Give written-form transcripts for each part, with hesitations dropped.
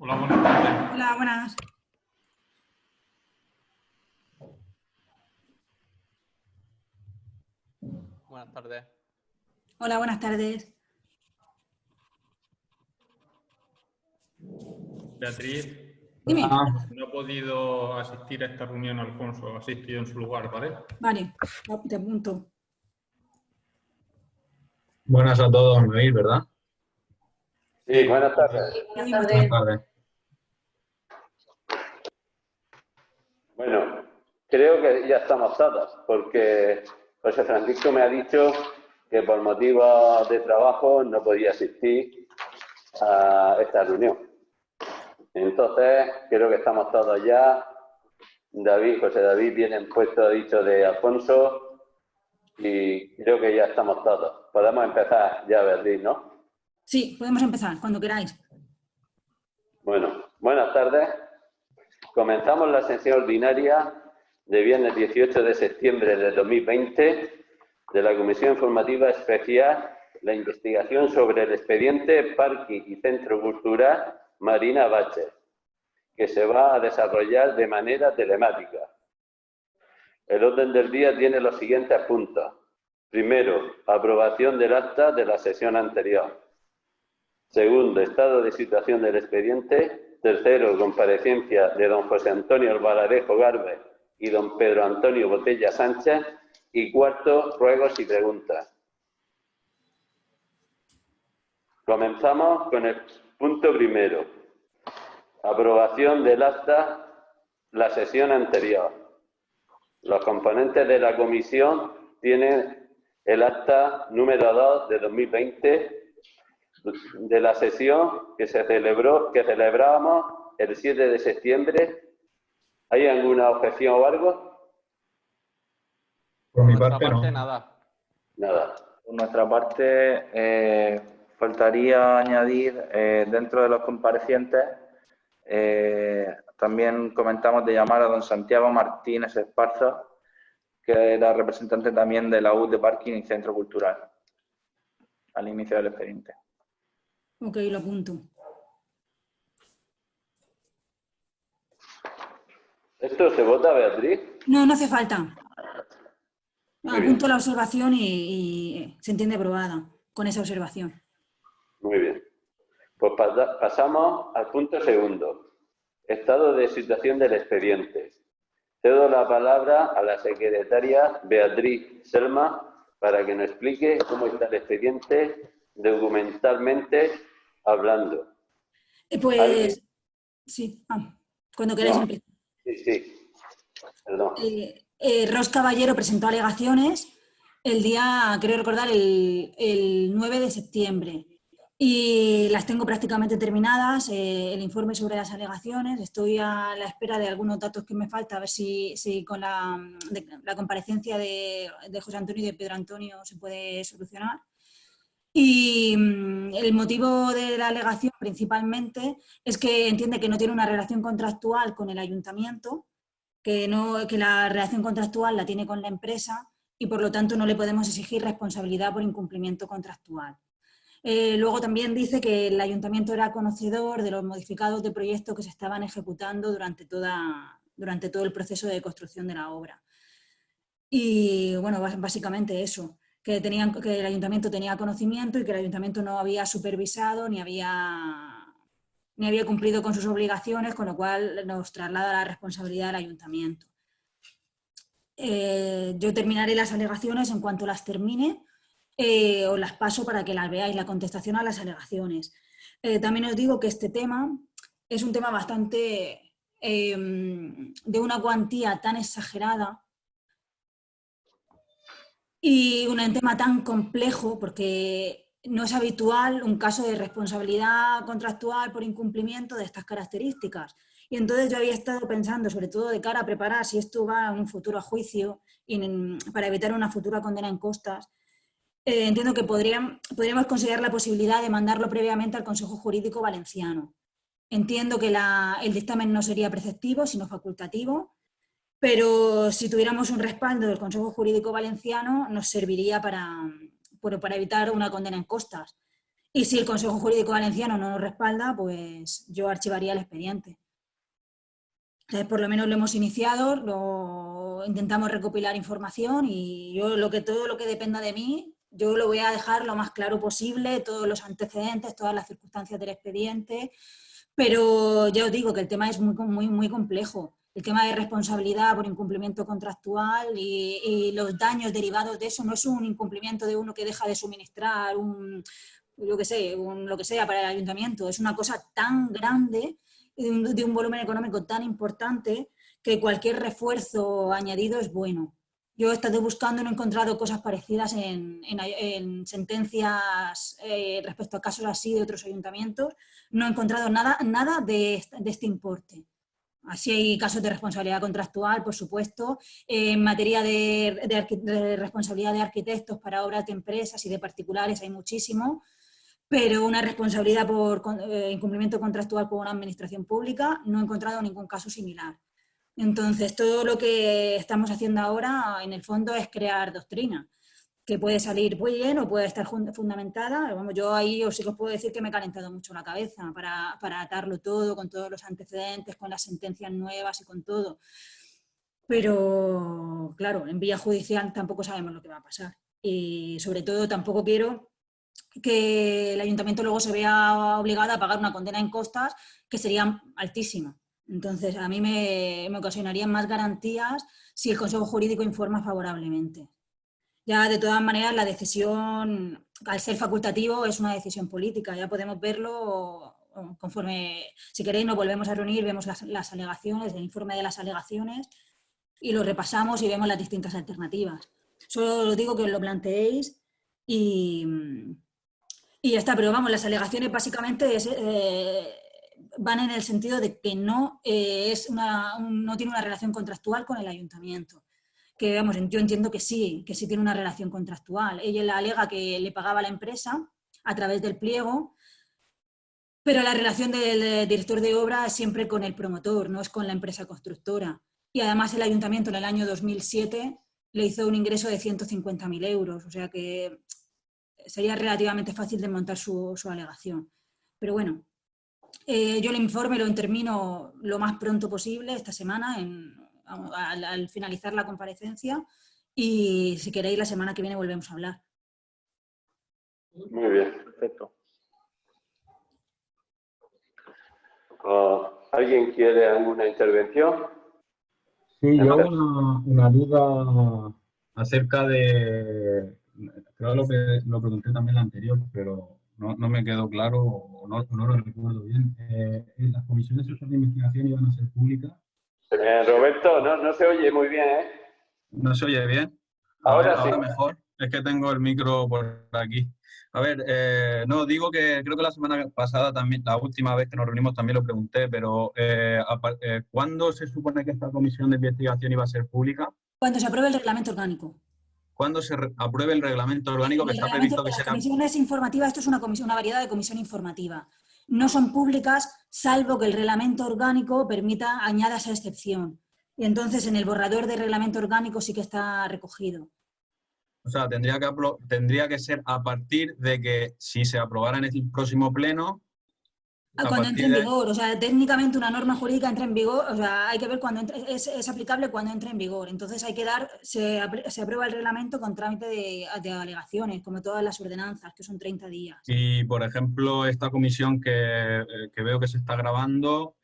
Hola, buenas tardes. Hola, buenas. Buenas tardes. Hola, buenas tardes. Beatriz, Dime. no ha podido asistir a esta reunión Alfonso, ha asistido en su lugar, ¿vale? Vale, te apunto. Buenas a todos, ¿me oís, verdad? Sí, buenas tardes. Te oímos. Buenas tardes. Bueno, creo que ya estamos todos, porque José Francisco me ha dicho que por motivos de trabajo no podía asistir a esta reunión. Entonces, creo que estamos todos ya. José David viene en puesto dicho de Alfonso y creo que ya estamos todos. Podemos empezar ya, Beatriz, ¿no? Sí, podemos empezar, cuando queráis. Bueno, buenas tardes. Comenzamos la sesión ordinaria de viernes 18 de septiembre de 2020 de la Comisión Informativa Especial, la investigación sobre el expediente Parque y Centro Cultural Marina Bacher, que se va a desarrollar de manera telemática. El orden del día tiene los siguientes puntos. Primero, aprobación del acta de la sesión anterior. Segundo, estado de situación del expediente. Tercero, comparecencia de don José Antonio Albaladejo Garbe y don Pedro Antonio Botella Sánchez. Y cuarto, ruegos y preguntas. Comenzamos con el punto primero. Aprobación del acta la sesión anterior. Los componentes de la comisión tienen el acta número 2 de 2020 de la sesión que celebrábamos el 7 de septiembre. ¿Hay alguna objeción o algo? Por mi nuestra parte, no. nada. Nada. Por nuestra parte, faltaría añadir dentro de los comparecientes, también comentamos de llamar a don Santiago Martínez Esparza, que era representante también de la UD de Parking y Centro Cultural, al inicio del expediente. Ok, lo apunto. ¿Esto se vota, Beatriz? No, no hace falta. Muy Apunto bien. la observación y se entiende aprobada con esa observación. Muy bien. Pues pasamos al punto segundo. Estado de situación del expediente. Cedo la palabra a la secretaria Beatriz Selma para que nos explique cómo está el expediente documentalmente hablando. Pues sí, cuando queráis No. empezar. Sí. Perdón. Ros Caballero presentó alegaciones el día, creo recordar, el 9 de septiembre. Y las tengo prácticamente terminadas, el informe sobre las alegaciones. Estoy a la espera de algunos datos que me falta, a ver si con la comparecencia de José Antonio y de Pedro Antonio se puede solucionar. Y el motivo de la alegación principalmente es que entiende que no tiene una relación contractual con el ayuntamiento, que la relación contractual la tiene con la empresa y por lo tanto no le podemos exigir responsabilidad por incumplimiento contractual. Luego también dice que el ayuntamiento era conocedor de los modificados de proyecto que se estaban ejecutando durante todo el proceso de construcción de la obra. Y bueno, básicamente eso, que el ayuntamiento tenía conocimiento y que el ayuntamiento no había supervisado ni había cumplido con sus obligaciones, con lo cual nos traslada la responsabilidad del ayuntamiento. Yo terminaré las alegaciones en cuanto las termine. Os las paso para que las veáis, la contestación a las alegaciones. También os digo que este tema es un tema bastante de una cuantía tan exagerada y un tema tan complejo, porque no es habitual un caso de responsabilidad contractual por incumplimiento de estas características. Y entonces yo había estado pensando, sobre todo de cara a preparar si esto va a un futuro juicio y para evitar una futura condena en costas. Entiendo que podríamos considerar la posibilidad de mandarlo previamente al Consejo Jurídico Valenciano. Entiendo que el dictamen no sería preceptivo, sino facultativo, pero si tuviéramos un respaldo del Consejo Jurídico Valenciano nos serviría para evitar una condena en costas. Y si el Consejo Jurídico Valenciano no nos respalda, pues yo archivaría el expediente. Entonces, por lo menos lo hemos iniciado, intentamos recopilar información y yo todo lo que dependa de mí, yo lo voy a dejar lo más claro posible, todos los antecedentes, todas las circunstancias del expediente, pero ya os digo que el tema es muy complejo. El tema de responsabilidad por incumplimiento contractual y los daños derivados de eso no es un incumplimiento de uno que deja de suministrar lo que sea para el ayuntamiento, es una cosa tan grande, de un volumen económico tan importante, que cualquier refuerzo añadido es bueno. Yo he estado buscando y no he encontrado cosas parecidas en sentencias respecto a casos así de otros ayuntamientos. No he encontrado nada de este importe. Así hay casos de responsabilidad contractual, por supuesto. En materia de responsabilidad de arquitectos para obras de empresas y de particulares hay muchísimo, pero una responsabilidad por incumplimiento contractual por una administración pública no he encontrado ningún caso similar. Entonces, todo lo que estamos haciendo ahora, en el fondo, es crear doctrina, que puede salir muy bien o puede estar fundamentada. Vamos, yo ahí sí que os puedo decir que me he calentado mucho la cabeza para atarlo todo, con todos los antecedentes, con las sentencias nuevas y con todo. Pero, claro, en vía judicial tampoco sabemos lo que va a pasar. Y, sobre todo, tampoco quiero que el ayuntamiento luego se vea obligado a pagar una condena en costas que sería altísima. Entonces, a mí me ocasionarían más garantías si el Consejo Jurídico informa favorablemente. Ya, de todas maneras, la decisión, al ser facultativo, es una decisión política. Ya podemos verlo conforme, si queréis, nos volvemos a reunir, vemos las alegaciones, el informe de las alegaciones y lo repasamos y vemos las distintas alternativas. Solo os digo que os lo planteéis y ya está. Pero vamos, las alegaciones básicamente van en el sentido de que no tiene una relación contractual con el ayuntamiento. Que, vamos, yo entiendo que sí tiene una relación contractual. Ella alega que le pagaba a la empresa a través del pliego, pero la relación del director de obra es siempre con el promotor, no es con la empresa constructora. Y además el ayuntamiento en el año 2007 le hizo un ingreso de 150.000 euros, o sea que sería relativamente fácil desmontar su alegación. Pero bueno, yo el informe lo termino lo más pronto posible esta semana, al finalizar la comparecencia, y si queréis la semana que viene volvemos a hablar. Muy bien. Perfecto. ¿Alguien quiere alguna intervención? Sí, yo una duda acerca de, creo que lo pregunté también la anterior, pero no me quedó claro o no lo recuerdo bien. ¿Las comisiones de investigación iban a ser públicas? Roberto, no se oye muy bien, ¿eh? ¿No se oye bien? Ahora sí. Ahora mejor. Es que tengo el micro por aquí. A ver, no, digo que creo que la semana pasada también, la última vez que nos reunimos también lo pregunté, pero ¿cuándo se supone que esta comisión de investigación iba a ser pública? Cuando se apruebe el reglamento orgánico. ¿Cuándo se apruebe el reglamento orgánico que está previsto que sea? Las comisiones informativas, esto es una variedad de comisión informativa. No son públicas, salvo que el reglamento orgánico añada esa excepción. Y entonces en el borrador del reglamento orgánico sí que está recogido. O sea, tendría que ser a partir de que si se aprobara en el próximo pleno. Cuando entre en vigor, o sea, técnicamente una norma jurídica entra en vigor, o sea, hay que ver cuando es aplicable cuando entre en vigor. Entonces hay que se aprueba el reglamento con trámite de alegaciones, como todas las ordenanzas, que son 30 días. Y, por ejemplo, esta comisión que veo que se está grabando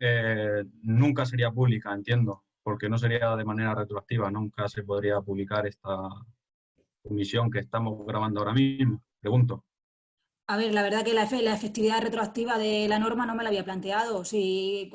nunca sería pública, entiendo, porque no sería de manera retroactiva, nunca se podría publicar esta comisión que estamos grabando ahora mismo, pregunto. A ver, la verdad que la efectividad retroactiva de la norma no me la había planteado. Si,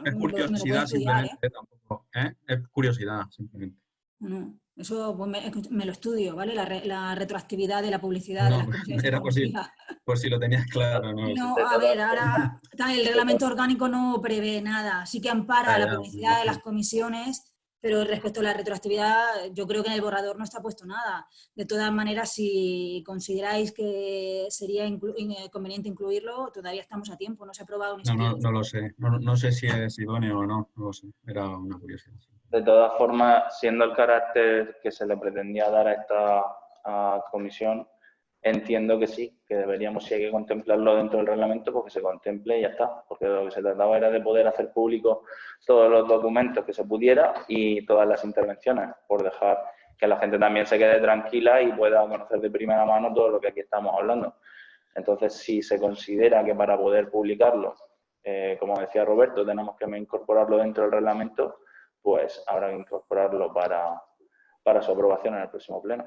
es curiosidad simplemente, tampoco, ¿eh? Es curiosidad simplemente. No, eso pues me lo estudio, ¿vale? La retroactividad de la publicidad de las comisiones. Era por si lo tenías claro, ¿no? No, a ver, ahora el reglamento orgánico no prevé nada. Sí que ampara la publicidad de las comisiones, pero respecto a la retroactividad, yo creo que en el borrador no está puesto nada. De todas maneras, si consideráis que sería conveniente incluirlo, todavía estamos a tiempo. No se ha aprobado un estudio. No lo sé. No sé si es idóneo o no. No lo sé. Era una curiosidad. De todas formas, siendo el carácter que se le pretendía dar a esta comisión, entiendo que sí, que deberíamos, si hay que contemplarlo dentro del reglamento, pues que se contemple y ya está, porque de lo que se trataba era de poder hacer público todos los documentos que se pudiera y todas las intervenciones, por dejar que la gente también se quede tranquila y pueda conocer de primera mano todo lo que aquí estamos hablando. Entonces, si se considera que para poder publicarlo, como decía Roberto, tenemos que incorporarlo dentro del reglamento, pues habrá que incorporarlo para su aprobación en el próximo pleno.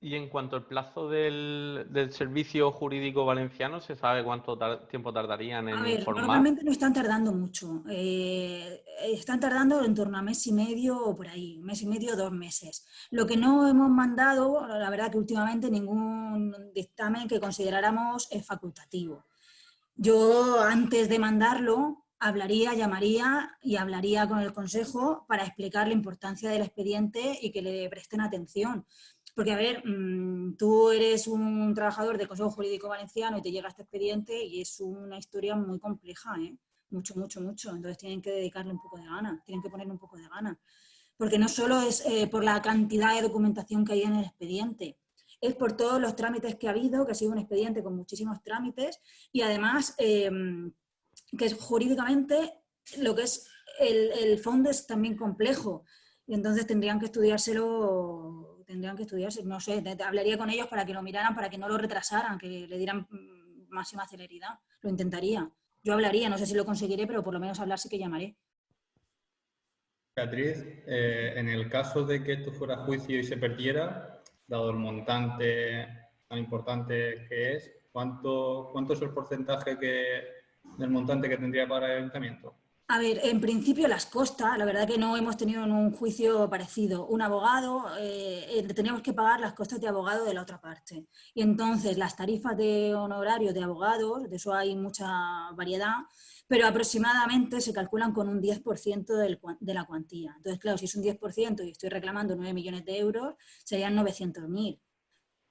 Y en cuanto al plazo del Servicio Jurídico Valenciano, ¿se sabe cuánto tiempo tardarían en A ver, informar? normalmente no están tardando mucho. Están tardando en torno a mes y medio o por ahí, mes y medio, 2 meses. Lo que no hemos mandado, la verdad que últimamente ningún dictamen que consideráramos facultativo. Yo antes de mandarlo llamaría y hablaría con el Consejo para explicar la importancia del expediente y que le presten atención. Porque, a ver, tú eres un trabajador del Consejo Jurídico Valenciano y te llega este expediente y es una historia muy compleja, ¿eh? Mucho, mucho, mucho. Entonces tienen que dedicarle un poco de ganas, tienen que ponerle un poco de ganas. Porque no solo es por la cantidad de documentación que hay en el expediente, es por todos los trámites que ha habido, que ha sido un expediente con muchísimos trámites y además que es, jurídicamente lo que es el fondo es también complejo y entonces tendrían que estudiárselo, no sé, hablaría con ellos para que lo miraran, para que no lo retrasaran, que le dieran máxima celeridad, lo intentaría. Yo hablaría, no sé si lo conseguiré, pero por lo menos hablar sí que llamaré. Beatriz, en el caso de que esto fuera a juicio y se perdiera, dado el montante tan importante que es, ¿cuánto es el porcentaje del montante que tendría para el ayuntamiento? A ver, en principio las costas, la verdad que no hemos tenido en un juicio parecido. Un abogado, teníamos que pagar las costas de abogado de la otra parte. Y entonces las tarifas de honorario de abogados, de eso hay mucha variedad, pero aproximadamente se calculan con un 10% de la cuantía. Entonces, claro, si es un 10% y estoy reclamando 9 millones de euros, serían 900.000.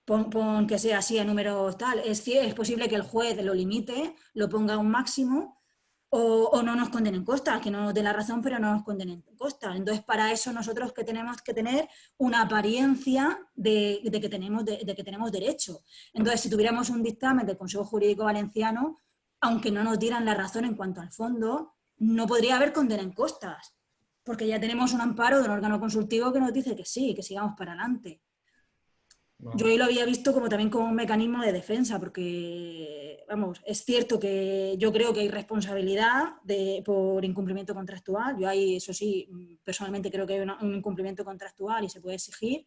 Pon que sea así a números tal. Es posible que el juez lo limite, lo ponga a un máximo, o no nos condenen costas, que no nos dé la razón, pero no nos condenen costas. Entonces, para eso nosotros que tenemos que tener una apariencia de que tenemos derecho. Entonces, si tuviéramos un dictamen del Consejo Jurídico Valenciano, aunque no nos dieran la razón en cuanto al fondo, no podría haber condena en costas, porque ya tenemos un amparo de un órgano consultivo que nos dice que sí, que sigamos para adelante. Bueno. Yo ahí lo había visto también como un mecanismo de defensa, porque, vamos, es cierto que yo creo que hay responsabilidad por incumplimiento contractual. Yo ahí, eso sí, personalmente creo que hay un incumplimiento contractual y se puede exigir.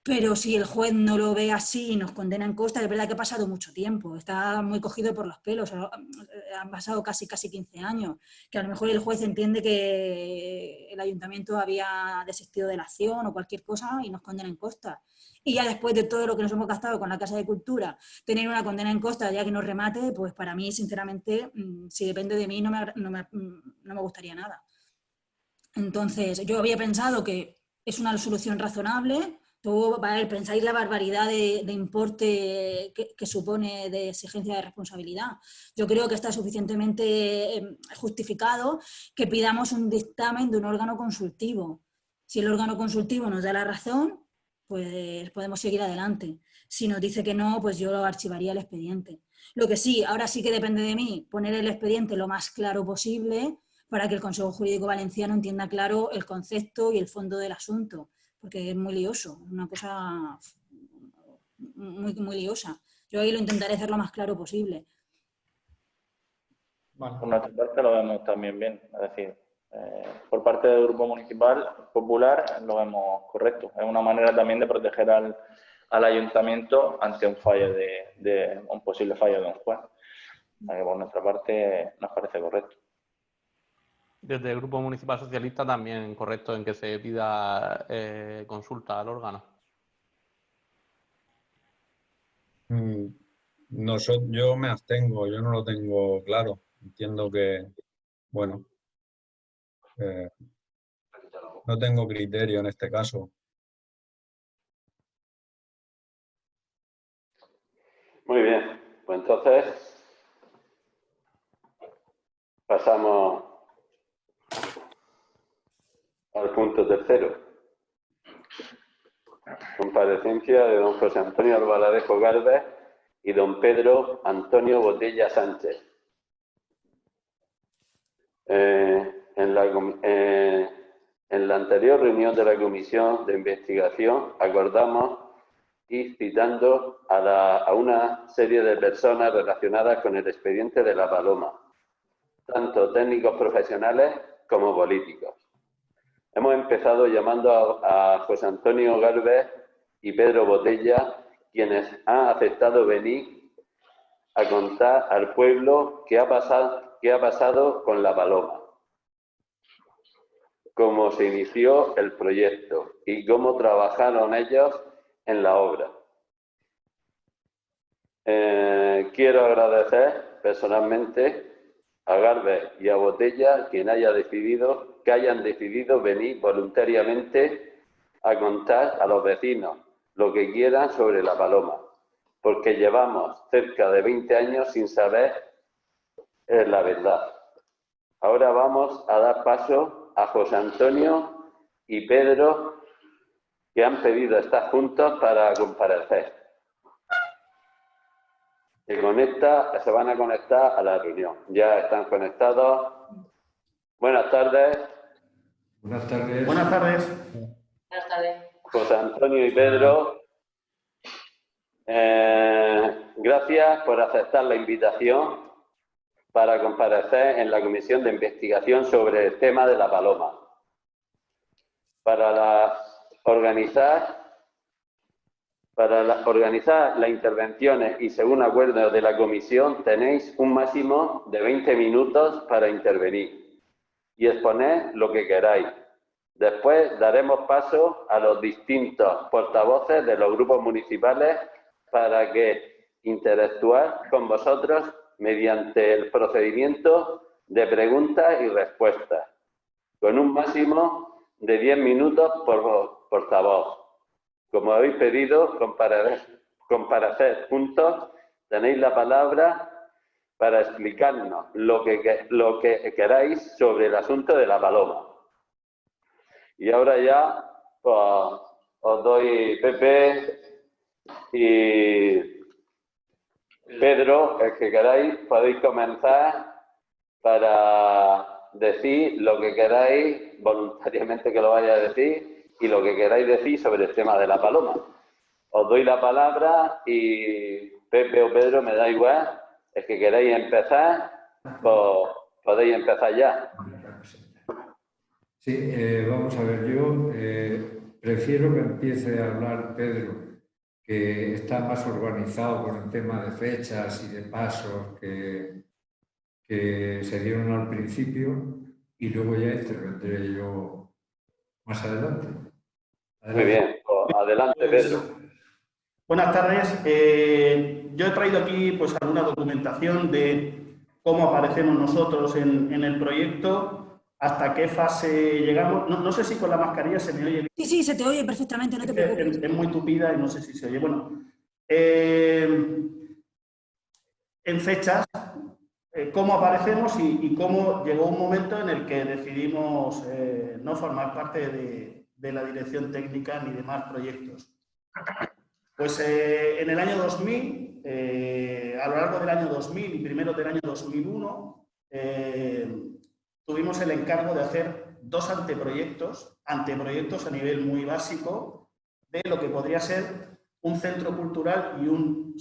Pero si el juez no lo ve así y nos condena en costas, es verdad que ha pasado mucho tiempo, está muy cogido por los pelos, han pasado casi 15 años, que a lo mejor el juez entiende que el ayuntamiento había desistido de la acción o cualquier cosa y nos condena en costas. Y ya después de todo lo que nos hemos gastado con la Casa de Cultura, tener una condena en costas ya que nos remate, pues para mí, sinceramente, si depende de mí, no me gustaría nada. Entonces, yo había pensado que es una solución razonable. Tú, pensáis la barbaridad de importe que supone de exigencia de responsabilidad. Yo creo que está suficientemente justificado que pidamos un dictamen de un órgano consultivo. Si el órgano consultivo nos da la razón, pues podemos seguir adelante. Si nos dice que no, pues yo archivaría el expediente. Lo que sí, ahora sí que depende de mí, poner el expediente lo más claro posible para que el Consejo Jurídico Valenciano entienda claro el concepto y el fondo del asunto, porque es muy lioso, una cosa muy, muy liosa. Yo ahí lo intentaré hacer lo más claro posible. Vale. Por nuestra parte lo vemos también bien, es decir, por parte del Grupo Municipal Popular lo vemos correcto. Es una manera también de proteger al ayuntamiento ante un fallo un posible fallo de un juez. Por nuestra parte nos parece correcto. Desde el Grupo Municipal Socialista también correcto en que se pida consulta al órgano. No, yo me abstengo, yo no lo tengo claro. Entiendo que, bueno, no tengo criterio en este caso. Muy bien, pues entonces pasamos al punto tercero. comparecencia de don José Antonio Albaladejo Gálvez y don Pedro Antonio Botella Sánchez. En la anterior reunión de la Comisión de Investigación acordamos ir citando a una serie de personas relacionadas con el expediente de La Paloma, tanto técnicos profesionales como políticos. Hemos empezado llamando a José Antonio Gálvez y Pedro Botella, quienes han aceptado venir a contar al pueblo qué ha pasado con La Paloma, cómo se inició el proyecto y cómo trabajaron ellos en la obra. Quiero agradecer personalmente a Gálvez y a Botella que hayan decidido venir voluntariamente a contar a los vecinos lo que quieran sobre La Paloma, porque llevamos cerca de 20 años sin saber la verdad. Ahora vamos a dar paso a José Antonio y Pedro, que han pedido estar juntos para comparecer. Se van a conectar a la reunión. Ya están conectados. Buenas tardes. Buenas tardes. Buenas tardes. Buenas tardes. José Antonio y Pedro, gracias por aceptar la invitación para comparecer en la Comisión de Investigación sobre el tema de La Paloma. Para organizar las intervenciones y según acuerdo de la comisión tenéis un máximo de 20 minutos para intervenir y exponer lo que queráis. Después daremos paso a los distintos portavoces de los grupos municipales para que interactuar con vosotros mediante el procedimiento de preguntas y respuestas, con un máximo de 10 minutos por portavoz. Como habéis pedido, comparecer juntos, tenéis la palabra para explicarnos lo que queráis sobre el asunto de La Paloma. Y ahora ya pues, os doy Pepe y Pedro, el que queráis, podéis comenzar para decir lo que queráis, voluntariamente que lo vaya a decir, y lo que queráis decir sobre el tema de La Paloma. Os doy la palabra y Pepe o Pedro, me da igual, el que queráis empezar, pues podéis empezar ya. Sí, vamos a ver, yo prefiero que empiece a hablar Pedro, que está más organizado con el tema de fechas y de pasos que se dieron al principio, y luego ya intervendré yo más adelante. Muy bien, pues adelante Pedro. Buenas tardes. Yo he traído aquí pues alguna documentación de cómo aparecemos nosotros en el proyecto, hasta qué fase llegamos. No sé si con la mascarilla se me oye. Sí, se te oye perfectamente, no te preocupes. Es muy tupida y no sé si se oye. Bueno, en fechas, cómo aparecemos y cómo llegó un momento en el que decidimos no formar parte de la dirección técnica ni de más proyectos. Pues en el año 2000, a lo largo del año 2000 y primero del año 2001, tuvimos el encargo de hacer dos anteproyectos a nivel muy básico de lo que podría ser un centro cultural y un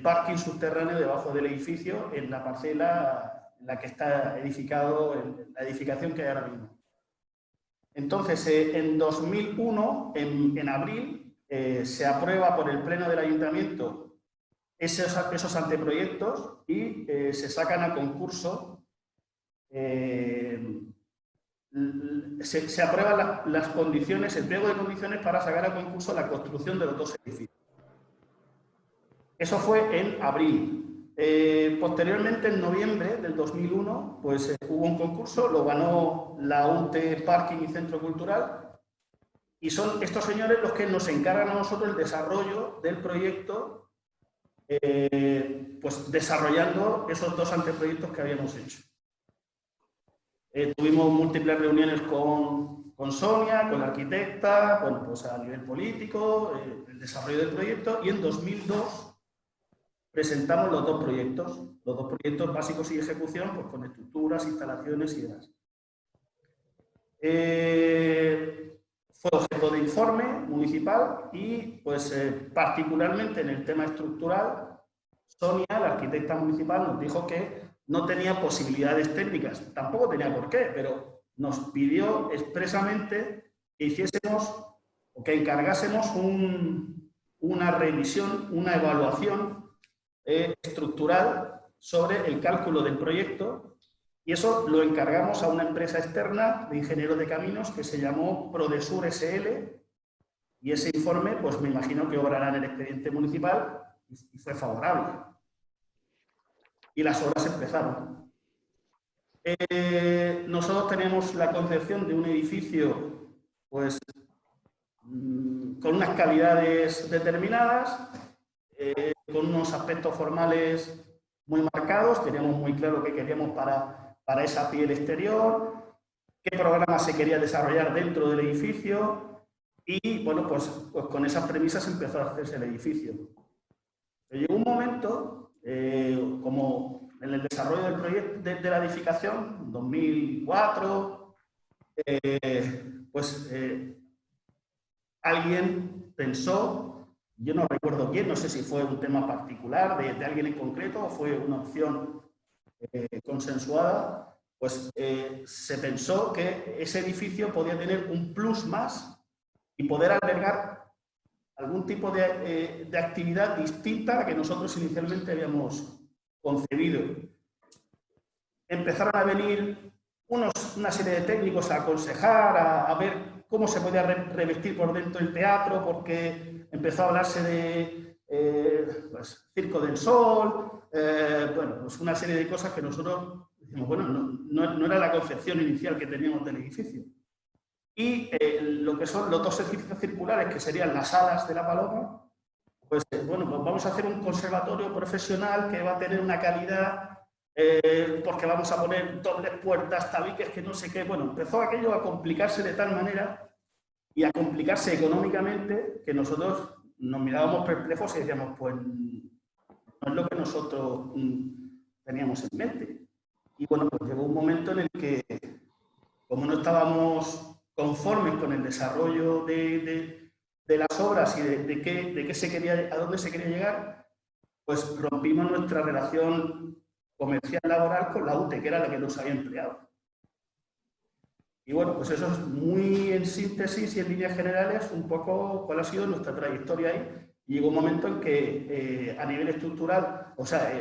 parking subterráneo debajo del edificio en la parcela en la que está edificado, la edificación que hay ahora mismo. Entonces, en 2001, en abril, se aprueba por el Pleno del Ayuntamiento esos anteproyectos y se sacan a concurso. Se aprueban las condiciones, el pliego de condiciones para sacar a concurso la construcción de los dos edificios. Eso fue en abril. Posteriormente, en noviembre del 2001, pues hubo un concurso, lo ganó la UNTE Parking y Centro Cultural, y son estos señores los que nos encargan a nosotros el desarrollo del proyecto, pues desarrollando esos dos anteproyectos que habíamos hecho. Tuvimos múltiples reuniones con con Sonia, con la arquitecta, bueno, pues a nivel político, el desarrollo del proyecto, y en 2002 presentamos los dos proyectos básicos y ejecución, pues con estructuras, instalaciones y demás. Fue objeto de informe municipal y, pues, particularmente en el tema estructural, Sonia, la arquitecta municipal, nos dijo que no tenía posibilidades técnicas, tampoco tenía por qué, pero nos pidió expresamente que hiciésemos o que encargásemos una revisión, una evaluación estructural sobre el cálculo del proyecto, y eso lo encargamos a una empresa externa de ingenieros de caminos que se llamó Prodesur SL, y ese informe, pues me imagino que obrará en el expediente municipal y fue favorable. Y las obras empezaron. Nosotros tenemos la concepción de un edificio, pues, con unas calidades determinadas, con unos aspectos formales muy marcados, teníamos muy claro qué queríamos para esa piel exterior, qué programa se quería desarrollar dentro del edificio, y bueno, pues con esas premisas empezó a hacerse el edificio. Llegó un momento, como en el desarrollo del proyecto de la edificación, 2004, pues alguien pensó, yo no recuerdo quién, no sé si fue un tema particular de alguien en concreto o fue una opción consensuada, pues se pensó que ese edificio podía tener un plus más y poder albergar algún tipo de actividad distinta a la que nosotros inicialmente habíamos concebido. Empezaron a venir una serie de técnicos a aconsejar, a ver cómo se podía revestir por dentro el teatro, porque empezó a hablarse de pues, Circo del Sol, bueno, pues una serie de cosas que nosotros decimos, bueno, no era la concepción inicial que teníamos del edificio. Y lo que son los dos edificios circulares, que serían las salas de la Paloma, pues bueno, pues vamos a hacer un conservatorio profesional que va a tener una calidad, porque vamos a poner dobles puertas, tabiques, que no sé qué. Bueno, empezó aquello a complicarse de tal manera y a complicarse económicamente que nosotros nos mirábamos perplejos y decíamos, pues no es lo que nosotros teníamos en mente. Y bueno, pues llegó un momento en el que, como no estábamos conformes con el desarrollo de las obras y de qué se quería, a dónde se quería llegar, pues rompimos nuestra relación comercial laboral con la UTE, que era la que nos había empleado. Y bueno, pues eso es muy en síntesis y en líneas generales un poco cuál ha sido nuestra trayectoria ahí. Y llegó un momento en que a nivel estructural, o sea,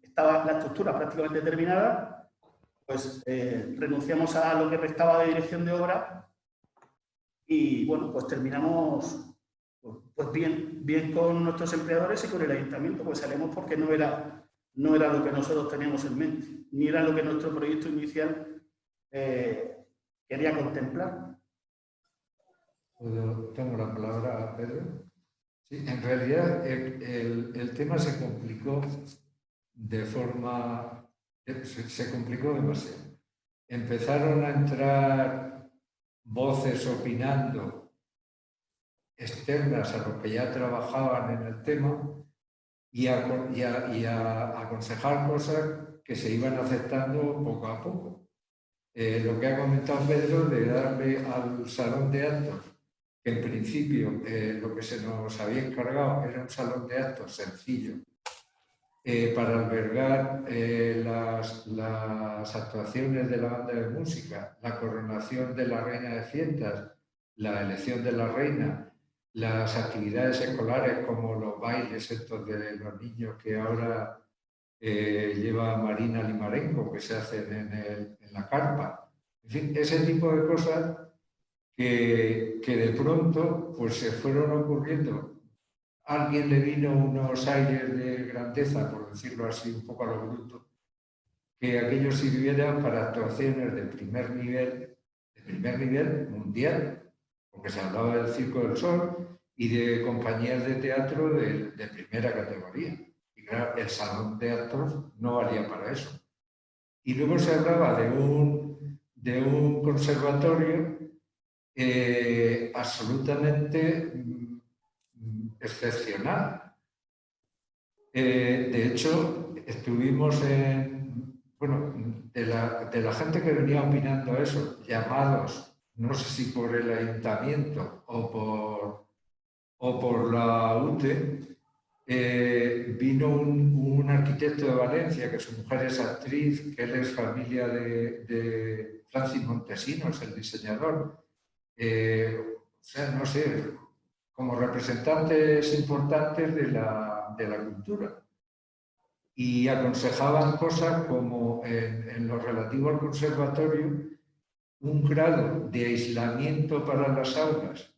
estaba la estructura prácticamente terminada, pues renunciamos a lo que restaba de dirección de obra y bueno, pues terminamos pues bien con nuestros empleadores y con el ayuntamiento, pues salimos porque no era lo que nosotros teníamos en mente, ni era lo que nuestro proyecto inicial quería contemplar. Tengo la palabra, Pedro. Sí, en realidad el tema se complicó de forma... Se complicó demasiado. Empezaron a entrar voces opinando externas a los que ya trabajaban en el tema y a aconsejar cosas que se iban aceptando poco a poco. Lo que ha comentado Pedro de darle al salón de actos, que en principio lo que se nos había encargado era un salón de actos sencillo para albergar las actuaciones de la banda de música, la coronación de la reina de fiestas, la elección de la reina, las actividades escolares como los bailes estos de los niños que ahora lleva Marina Limarenko, que se hacen en la carpa. En fin, ese tipo de cosas que de pronto pues, se fueron ocurriendo. A alguien le vino unos aires de grandeza, por decirlo así, un poco a lo bruto, que aquello sirviera para actuaciones de primer nivel mundial, porque se hablaba del Circo del Sol y de compañías de teatro de primera categoría. Y claro, el salón de actos no valía para eso. Y luego se hablaba de un conservatorio absolutamente excepcional. De hecho, estuvimos bueno, de la gente que venía opinando eso, llamados, no sé si por el ayuntamiento o por la UTE, vino un arquitecto de Valencia, que su mujer es actriz, que él es familia de Francis Montesinos, el diseñador. O sea, no sé, como representantes importantes de la cultura. Y aconsejaban cosas como, en lo relativo al conservatorio, un grado de aislamiento para las aulas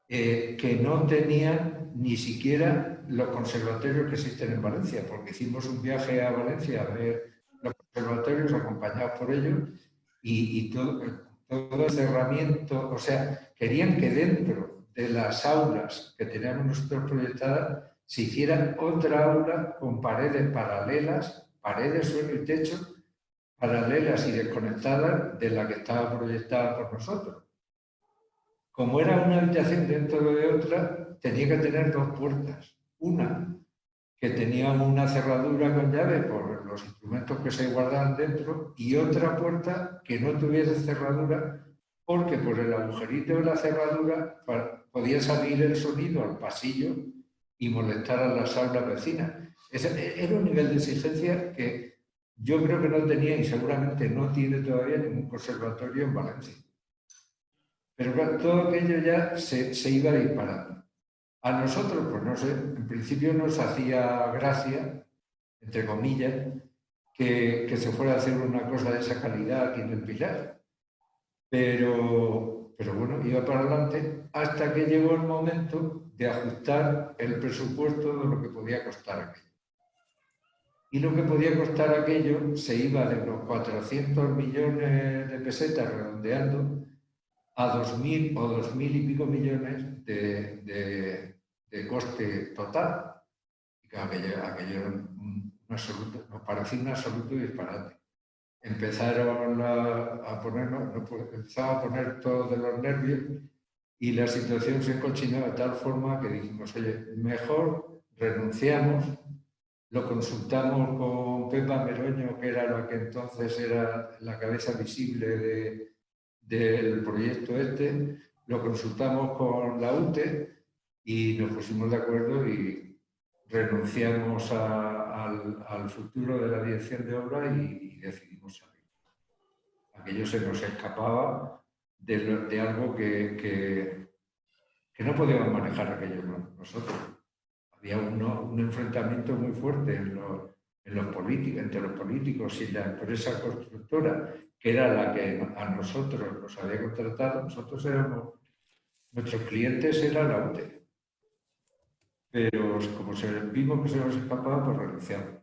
que no tenían ni siquiera los conservatorios que existen en Valencia, porque hicimos un viaje a Valencia a ver los conservatorios acompañados por ellos y todo el cerramiento, o sea, querían que dentro de las aulas que teníamos nosotros proyectadas se hiciera otra aula con paredes paralelas, paredes, suelo y techo, paralelas y desconectadas de la que estaba proyectada por nosotros. Como era una habitación dentro de otra, tenía que tener dos puertas. Una que tenía una cerradura con llave por los instrumentos que se guardaban dentro y otra puerta que no tuviese cerradura porque por el agujerito de la cerradura podía salir el sonido al pasillo y molestar a las aulas vecinas. Era un nivel de exigencia que yo creo que no tenía y seguramente no tiene todavía ningún conservatorio en Valencia. Pero claro, todo aquello ya se iba disparando. A nosotros, pues no sé, en principio nos hacía gracia, entre comillas, que se fuera a hacer una cosa de esa calidad aquí en el Pilar. Pero bueno, iba para adelante hasta que llegó el momento de ajustar el presupuesto de lo que podía costar aquello. Y lo que podía costar aquello se iba de los 400 millones de pesetas, redondeando, a 2.000 o 2.000 y pico millones de coste total. Y claro, aquello era nos parecía un absoluto disparate. Empezaron a poner todo de los nervios y la situación se encochinó de tal forma que dijimos, oye, mejor renunciamos, lo consultamos con Pepa Meroño, que era la que entonces era la cabeza visible del proyecto este, lo consultamos con la UTE y nos pusimos de acuerdo y renunciamos al futuro de la dirección de obra y decidimos salir. Aquello se nos escapaba de algo que no podíamos manejar aquello nosotros. Había un enfrentamiento muy fuerte entre los políticos y la empresa constructora, que era la que a nosotros nos había contratado. Nuestros clientes eran la UTE. Pero como vimos que se nos escapaba, pues renunciamos.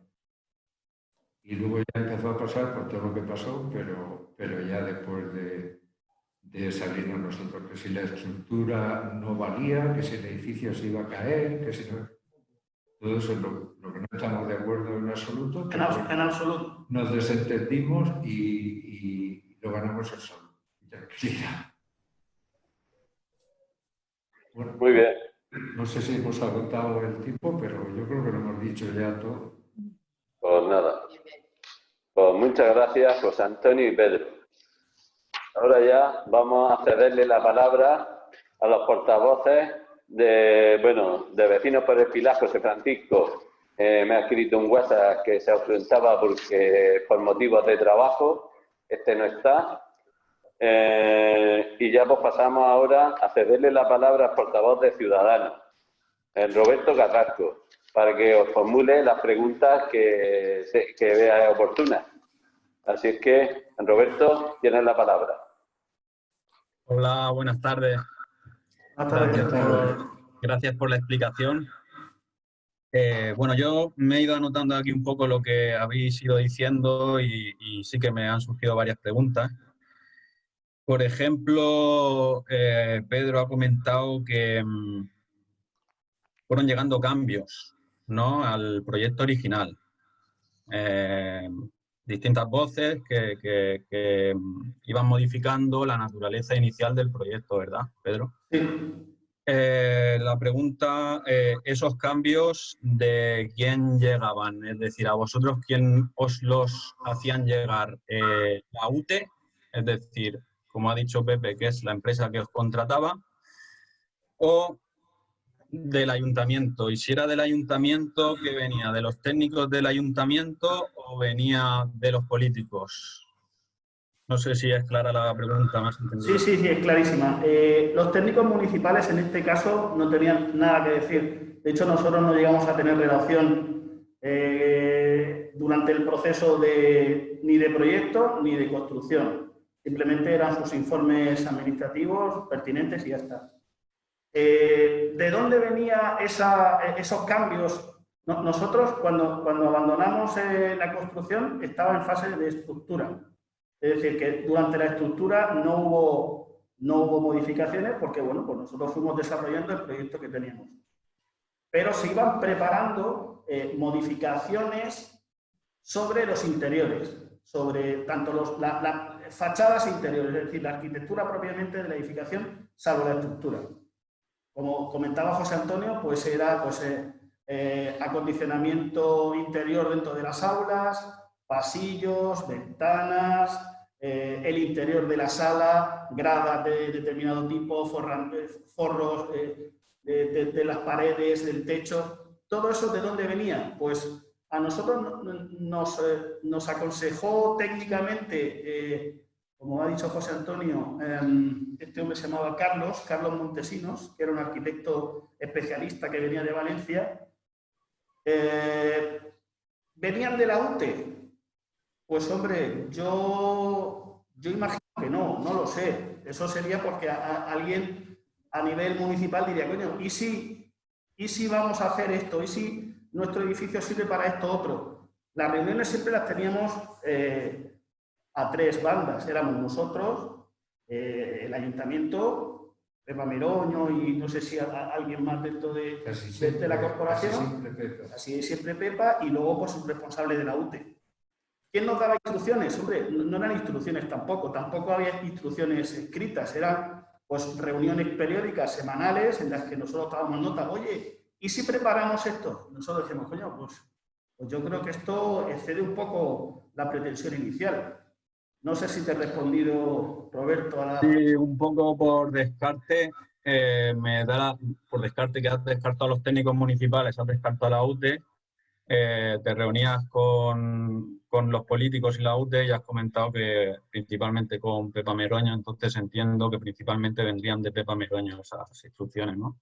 Y luego ya empezó a pasar por todo lo que pasó, pero ya después de salirnos nosotros, que si la estructura no valía, que si el edificio se iba a caer, que si no... Todo eso es lo que no estamos de acuerdo en absoluto. En absoluto. Nos desentendimos y lo ganamos en salud y tranquilidad. Bueno, muy bien. No sé si hemos agotado el tiempo, pero yo creo que lo hemos dicho ya todo. Pues nada. Pues muchas gracias, José Antonio y Pedro. Ahora ya vamos a cederle la palabra a los portavoces de Vecinos por el Pilar. José Francisco me ha escrito un WhatsApp que se ausentaba por motivos de trabajo. Este no está. Y ya pues pasamos ahora a cederle la palabra al portavoz de Ciudadanos, el Roberto Carrasco, para que os formule las preguntas que vea oportunas. Así es que, Roberto, tienes la palabra. Hola, buenas tardes. Gracias por la explicación. Bueno, yo me he ido anotando aquí un poco lo que habéis ido diciendo y sí que me han surgido varias preguntas. Por ejemplo, Pedro ha comentado que fueron llegando cambios, ¿no?, al proyecto original. distintas voces que iban modificando la naturaleza inicial del proyecto, ¿verdad, Pedro? Sí. La pregunta, esos cambios, ¿de quién llegaban? Es decir, ¿a vosotros quién os los hacían llegar? ¿La UTE? Es decir, como ha dicho Pepe, que es la empresa que os contrataba, o del ayuntamiento. Y si era del ayuntamiento, ¿qué venía? ¿De los técnicos del ayuntamiento o venía de los políticos? No sé si es clara la pregunta, más entendida. Sí, es clarísima. Los técnicos municipales en este caso no tenían nada que decir. De hecho, nosotros no llegamos a tener relación durante el proceso ni de proyecto ni de construcción. Simplemente eran sus informes administrativos pertinentes y ya está. ¿De dónde venían esos cambios? Nosotros, cuando abandonamos la construcción, estaba en fase de estructura. Es decir, que durante la estructura no hubo modificaciones porque, bueno, pues nosotros fuimos desarrollando el proyecto que teníamos. Pero se iban preparando modificaciones sobre los interiores, sobre tanto las fachadas interiores, es decir, la arquitectura propiamente de la edificación, salvo la estructura. Como comentaba José Antonio, pues era acondicionamiento interior dentro de las aulas, pasillos, ventanas, el interior de la sala, gradas de determinado tipo, forros de las paredes, del techo. ¿Todo eso de dónde venía? Pues a nosotros nos aconsejó técnicamente, como ha dicho José Antonio, este hombre se llamaba Carlos Montesinos, que era un arquitecto especialista que venía de Valencia. ¿Venían de la UTE? Pues hombre, yo imagino que no lo sé. Eso sería porque alguien a nivel municipal diría, coño, ¿y si vamos a hacer esto? ¿Y si nuestro edificio sirve para esto otro? Las reuniones siempre las teníamos a tres bandas. Éramos nosotros, el ayuntamiento, Pepa Meroño y no sé si alguien más dentro de la corporación. Así siempre Pepa, y luego pues un responsable de la UTE. ¿Quién nos daba instrucciones? Hombre, no eran instrucciones tampoco había instrucciones escritas, eran pues reuniones periódicas, semanales, en las que nosotros dábamos nota. Oye, ¿y si preparamos esto? Nosotros decíamos, coño, pues yo creo que esto excede un poco la pretensión inicial. No sé si te he respondido, Roberto, a la... Sí, un poco por descarte, por descarte que has descartado a los técnicos municipales, has descartado a la UTE. Te reunías con los políticos y la UTE y has comentado que principalmente con Pepa Meroño, entonces entiendo que principalmente vendrían de Pepa Meroño esas instrucciones, ¿no?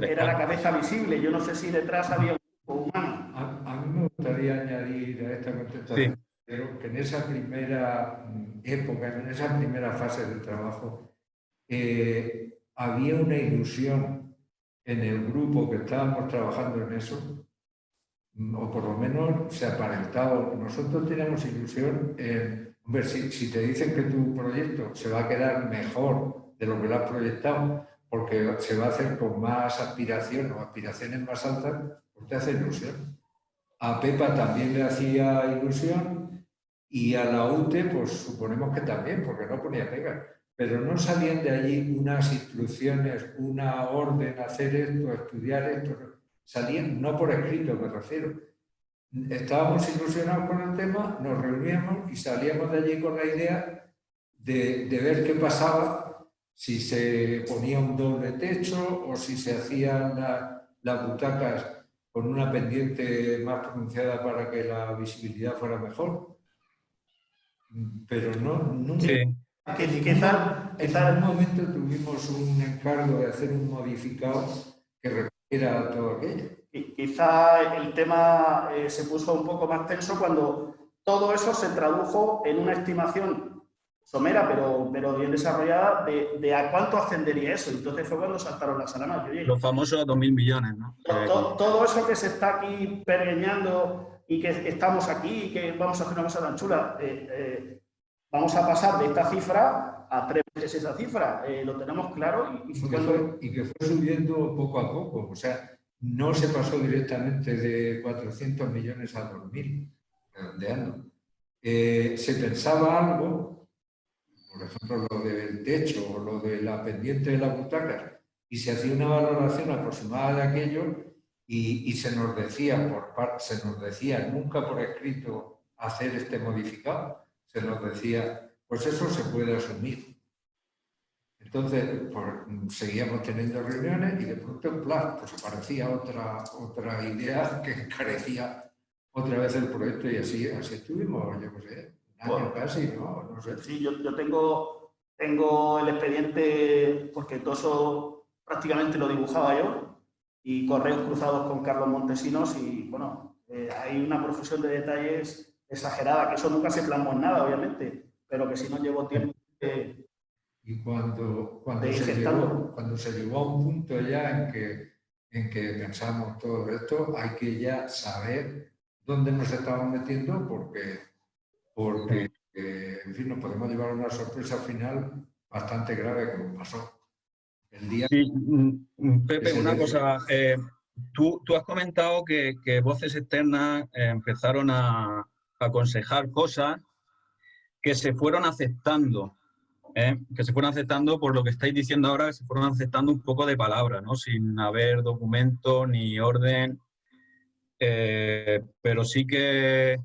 Era la cabeza visible, yo no sé si detrás había un grupo humano. A mí me gustaría añadir a esta contestación, pero que en esa primera época, en esa primera fase del trabajo, había una ilusión en el grupo que estábamos trabajando en eso, o por lo menos se aparentaba. Nosotros teníamos ilusión en, ver, si te dicen que tu proyecto se va a quedar mejor de lo que lo has proyectado, porque se va a hacer con más aspiración o aspiraciones más altas, pues te hace ilusión. A Pepa también le hacía ilusión y a la UTE, pues suponemos que también, porque no ponía pega. Pero no salían de allí unas instrucciones, una orden, hacer esto, estudiar esto. Salían, no por escrito me refiero. Estábamos ilusionados con el tema, nos reuníamos y salíamos de allí con la idea de ver qué pasaba, si se ponía un doble techo o si se hacían las butacas con una pendiente más pronunciada para que la visibilidad fuera mejor. Pero nunca... Sí. En un momento tuvimos un encargo de hacer un modificado que requiera todo aquello. Quizá el tema se puso un poco más tenso cuando todo eso se tradujo en una estimación somera, pero bien desarrollada, de a cuánto ascendería eso. Entonces fue cuando saltaron las alarmas. Los famosos 2.000 millones, ¿no? Todo eso que se está aquí pergeñando y que estamos aquí y que vamos a hacer una cosa tan chula, vamos a pasar de esta cifra a 3 veces esa cifra. Lo tenemos claro y que fue subiendo poco a poco. O sea, no se pasó directamente de 400 millones a 2.000. redondeando, se pensaba algo, por ejemplo, lo del techo o lo de la pendiente de las butacas, y se hacía una valoración aproximada de aquello y se nos decía nunca por escrito hacer este modificado, se nos decía, pues eso se puede asumir. Entonces, pues, seguíamos teniendo reuniones y de pronto, en plan, pues aparecía otra idea que encarecía otra vez el proyecto y así estuvimos, yo qué sé, un año casi, ¿no? No sé. Sí, yo tengo el expediente, porque todo eso prácticamente lo dibujaba yo, y correos cruzados con Carlos Montesinos y, bueno, hay una profusión de detalles exagerada, que eso nunca se plasmó en nada, obviamente, pero que si no llevo tiempo Y cuando se llegó a un punto ya en que pensamos todo esto, hay que ya saber dónde nos estamos metiendo porque en fin, nos podemos llevar una sorpresa final bastante grave como pasó. El día sí, Pepe, una cosa. Tú has comentado que voces externas empezaron a aconsejar cosas que se fueron aceptando. Que se fueron aceptando por lo que estáis diciendo ahora, que se fueron aceptando un poco de palabra, ¿no? Sin haber documento ni orden, pero sí que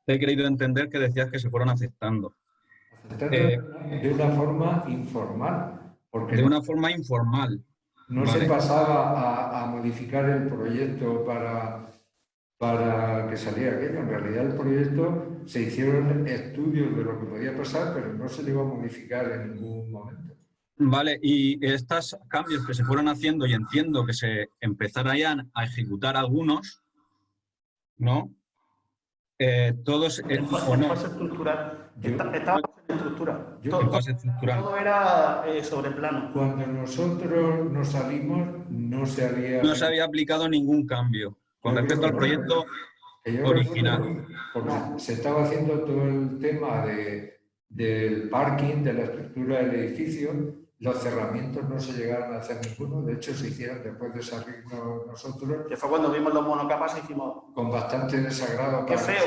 he querido entender que decías que se fueron aceptando. De una forma informal. Porque de una forma informal. No vale. Se pasaba a modificar el proyecto para que saliera aquello. En realidad el proyecto se hicieron estudios de lo que podía pasar, pero no se le iba a modificar en ningún momento. Vale, y estos cambios que se fueron haciendo, y entiendo que se empezaran a ejecutar algunos, ¿no? Todos o no. Fase estructural. Estaba en estructura. Todo era sobre plano. Cuando nosotros nos salimos, no se había aplicado ningún cambio con respecto al proyecto original. Porque se estaba haciendo todo el tema del parking, de la estructura del edificio. Los cerramientos no se llegaron a hacer ninguno, de hecho se hicieron después de salirnos nosotros. Que fue cuando vimos los monocapas y hicimos... Con bastante desagrado. ¡Qué feo!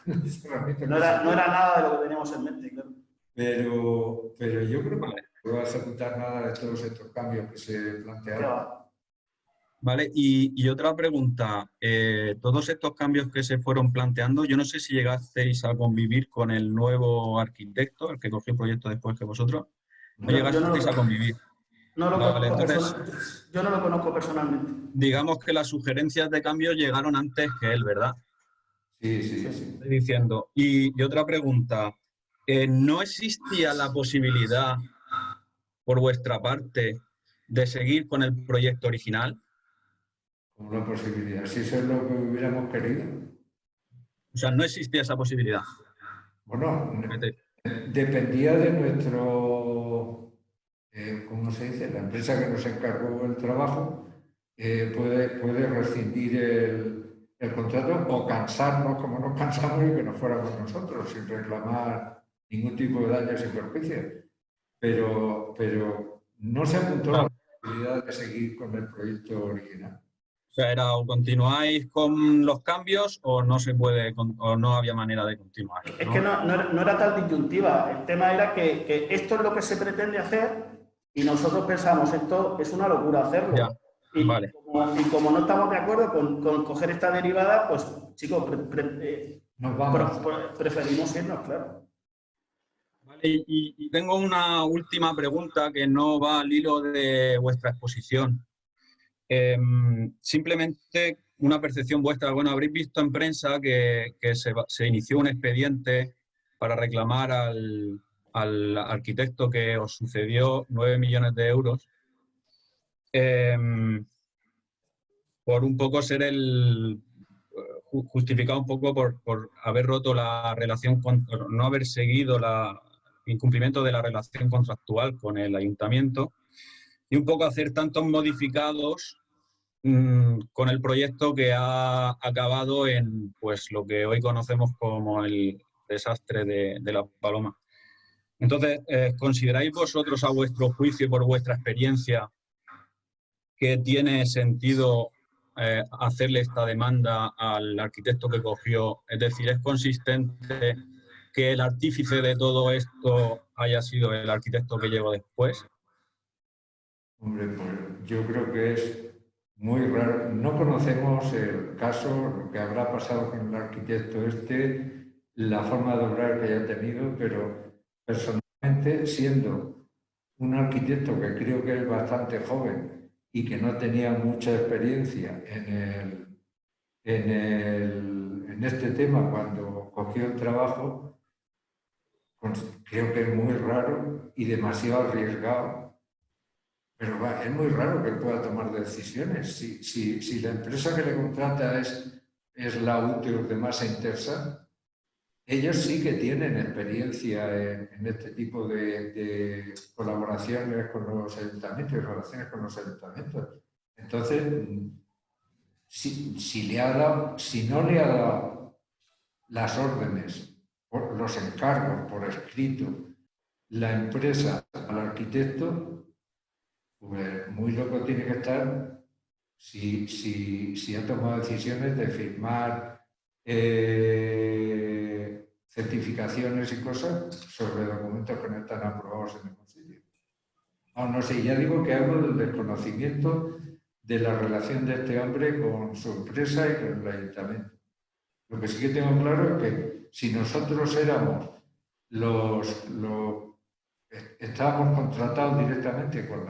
No era nada de lo que teníamos en mente, claro. Pero yo creo que no va a ejecutar nada de todos estos cambios que se plantearon. Vale, y otra pregunta. Todos estos cambios que se fueron planteando, yo no sé si llegasteis a convivir con el nuevo arquitecto, el que cogió el proyecto después que vosotros. ¿No llegasteis a convivir? Yo no lo conozco personalmente. Digamos que las sugerencias de cambio llegaron antes que él, ¿verdad? Sí. Estoy diciendo. Y otra pregunta. ¿No existía la posibilidad, por vuestra parte, de seguir con el proyecto original? Como una posibilidad. Si eso es lo que hubiéramos querido. O sea, no existía esa posibilidad. Bueno, dependía de nuestro, ¿cómo se dice? La empresa que nos encargó el trabajo puede rescindir el contrato o cansarnos como nos cansamos y que nos fuéramos nosotros sin reclamar ningún tipo de daños y perjuicios. Pero no se apuntó la posibilidad de seguir con el proyecto original. O sea, era o continuáis con los cambios o no se puede, o no había manera de continuar, ¿no? Es que no era tal disyuntiva. El tema era que esto es lo que se pretende hacer y nosotros pensamos, esto es una locura hacerlo. Ya, vale. Y como no estamos de acuerdo con coger esta derivada, pues chicos, preferimos irnos, claro. Vale, y tengo una última pregunta que no va al hilo de vuestra exposición. Simplemente una percepción vuestra. Bueno, habréis visto en prensa que se inició un expediente para reclamar al arquitecto que os sucedió 9 millones de euros por un poco ser justificado un poco por haber roto la relación, no haber seguido el incumplimiento de la relación contractual con el ayuntamiento y un poco hacer tantos modificados con el proyecto que ha acabado en pues lo que hoy conocemos como el desastre de La Paloma. Entonces, ¿consideráis vosotros a vuestro juicio y por vuestra experiencia que tiene sentido hacerle esta demanda al arquitecto que cogió? Es decir, ¿es consistente que el artífice de todo esto haya sido el arquitecto que llegó después? Hombre, pues yo creo que es muy raro. No conocemos el caso, lo que habrá pasado con el arquitecto este, la forma de obrar que haya tenido, pero personalmente, siendo un arquitecto que creo que es bastante joven y que no tenía mucha experiencia en este tema cuando cogió el trabajo, pues creo que es muy raro y demasiado arriesgado. Pero es muy raro que él pueda tomar decisiones. Si la empresa que le contrata es la UTE de Masa Intersa, ellos sí que tienen experiencia en este tipo de colaboraciones con los ayuntamientos y relaciones con los ayuntamientos. Entonces, si no le ha dado las órdenes, los encargos por escrito, la empresa al arquitecto, pues muy loco tiene que estar si ha tomado decisiones de firmar certificaciones y cosas sobre documentos que no están aprobados en el Consejo. Aún no sé, ya digo que hablo del desconocimiento de la relación de este hombre con su empresa y con el ayuntamiento. Lo que sí que tengo claro es que si nosotros éramos estábamos contratados directamente con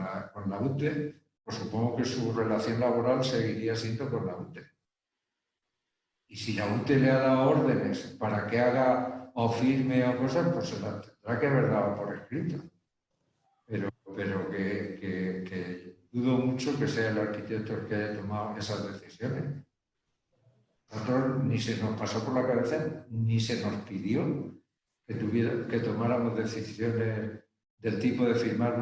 la UTE, pues supongo que su relación laboral seguiría siendo con la UTE. Y si la UTE le ha dado órdenes para que haga o firme o cosas, pues se las tendrá que haber dado por escrito. Pero que dudo mucho que sea el arquitecto el que haya tomado esas decisiones. Nosotros ni se nos pasó por la cabeza, ni se nos pidió que tomáramos decisiones del tipo de firmar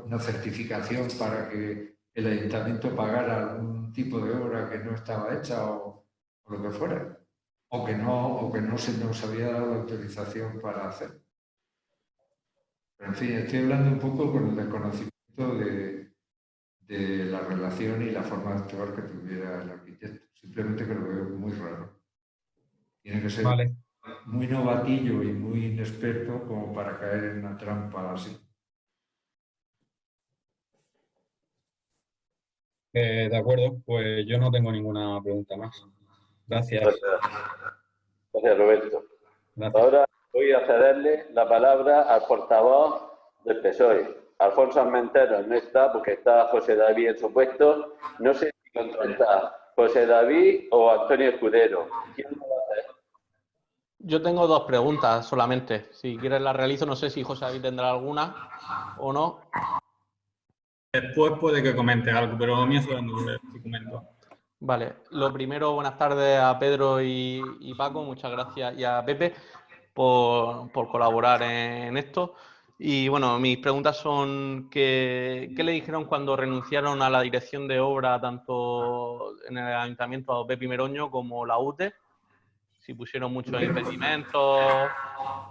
una certificación para que el ayuntamiento pagara algún tipo de obra que no estaba hecha o lo que fuera, o que no se nos había dado la autorización para hacer. Pero en fin, estoy hablando un poco con el desconocimiento de la relación y la forma de actuar que tuviera el arquitecto. Simplemente que lo veo muy raro. Tiene que ser muy novatillo y muy inexperto como para caer en una trampa así. De acuerdo, pues yo no tengo ninguna pregunta más. Gracias. Gracias, Roberto. Gracias. Ahora voy a cederle la palabra al portavoz del PSOE. Alfonso Armenteros no está porque está José David en su puesto. No sé si contratar José David o Antonio Escudero. ¿Quién lo va a hacer? Yo tengo dos preguntas solamente. Si quieres las realizo, no sé si José David tendrá alguna o no. Después puede que comente algo, pero a mí si comento. Vale, lo primero, buenas tardes a Pedro y Paco, muchas gracias, y a Pepe por colaborar en esto. Y bueno, mis preguntas son ¿qué le dijeron cuando renunciaron a la dirección de obra tanto en el Ayuntamiento a Pepe Meroño como la UTE? Si pusieron muchos impedimentos.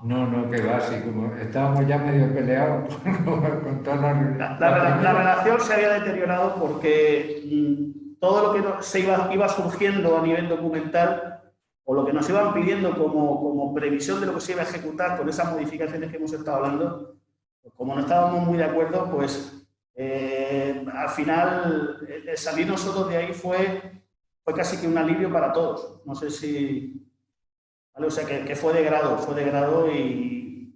No, que va, así como estábamos ya medio peleados con toda la relación se había deteriorado porque todo lo que se iba surgiendo a nivel documental o lo que nos iban pidiendo como previsión de lo que se iba a ejecutar con esas modificaciones que hemos estado hablando, como no estábamos muy de acuerdo, pues al final salir nosotros de ahí fue casi que un alivio para todos. No sé si... ¿vale? O sea, que fue de grado y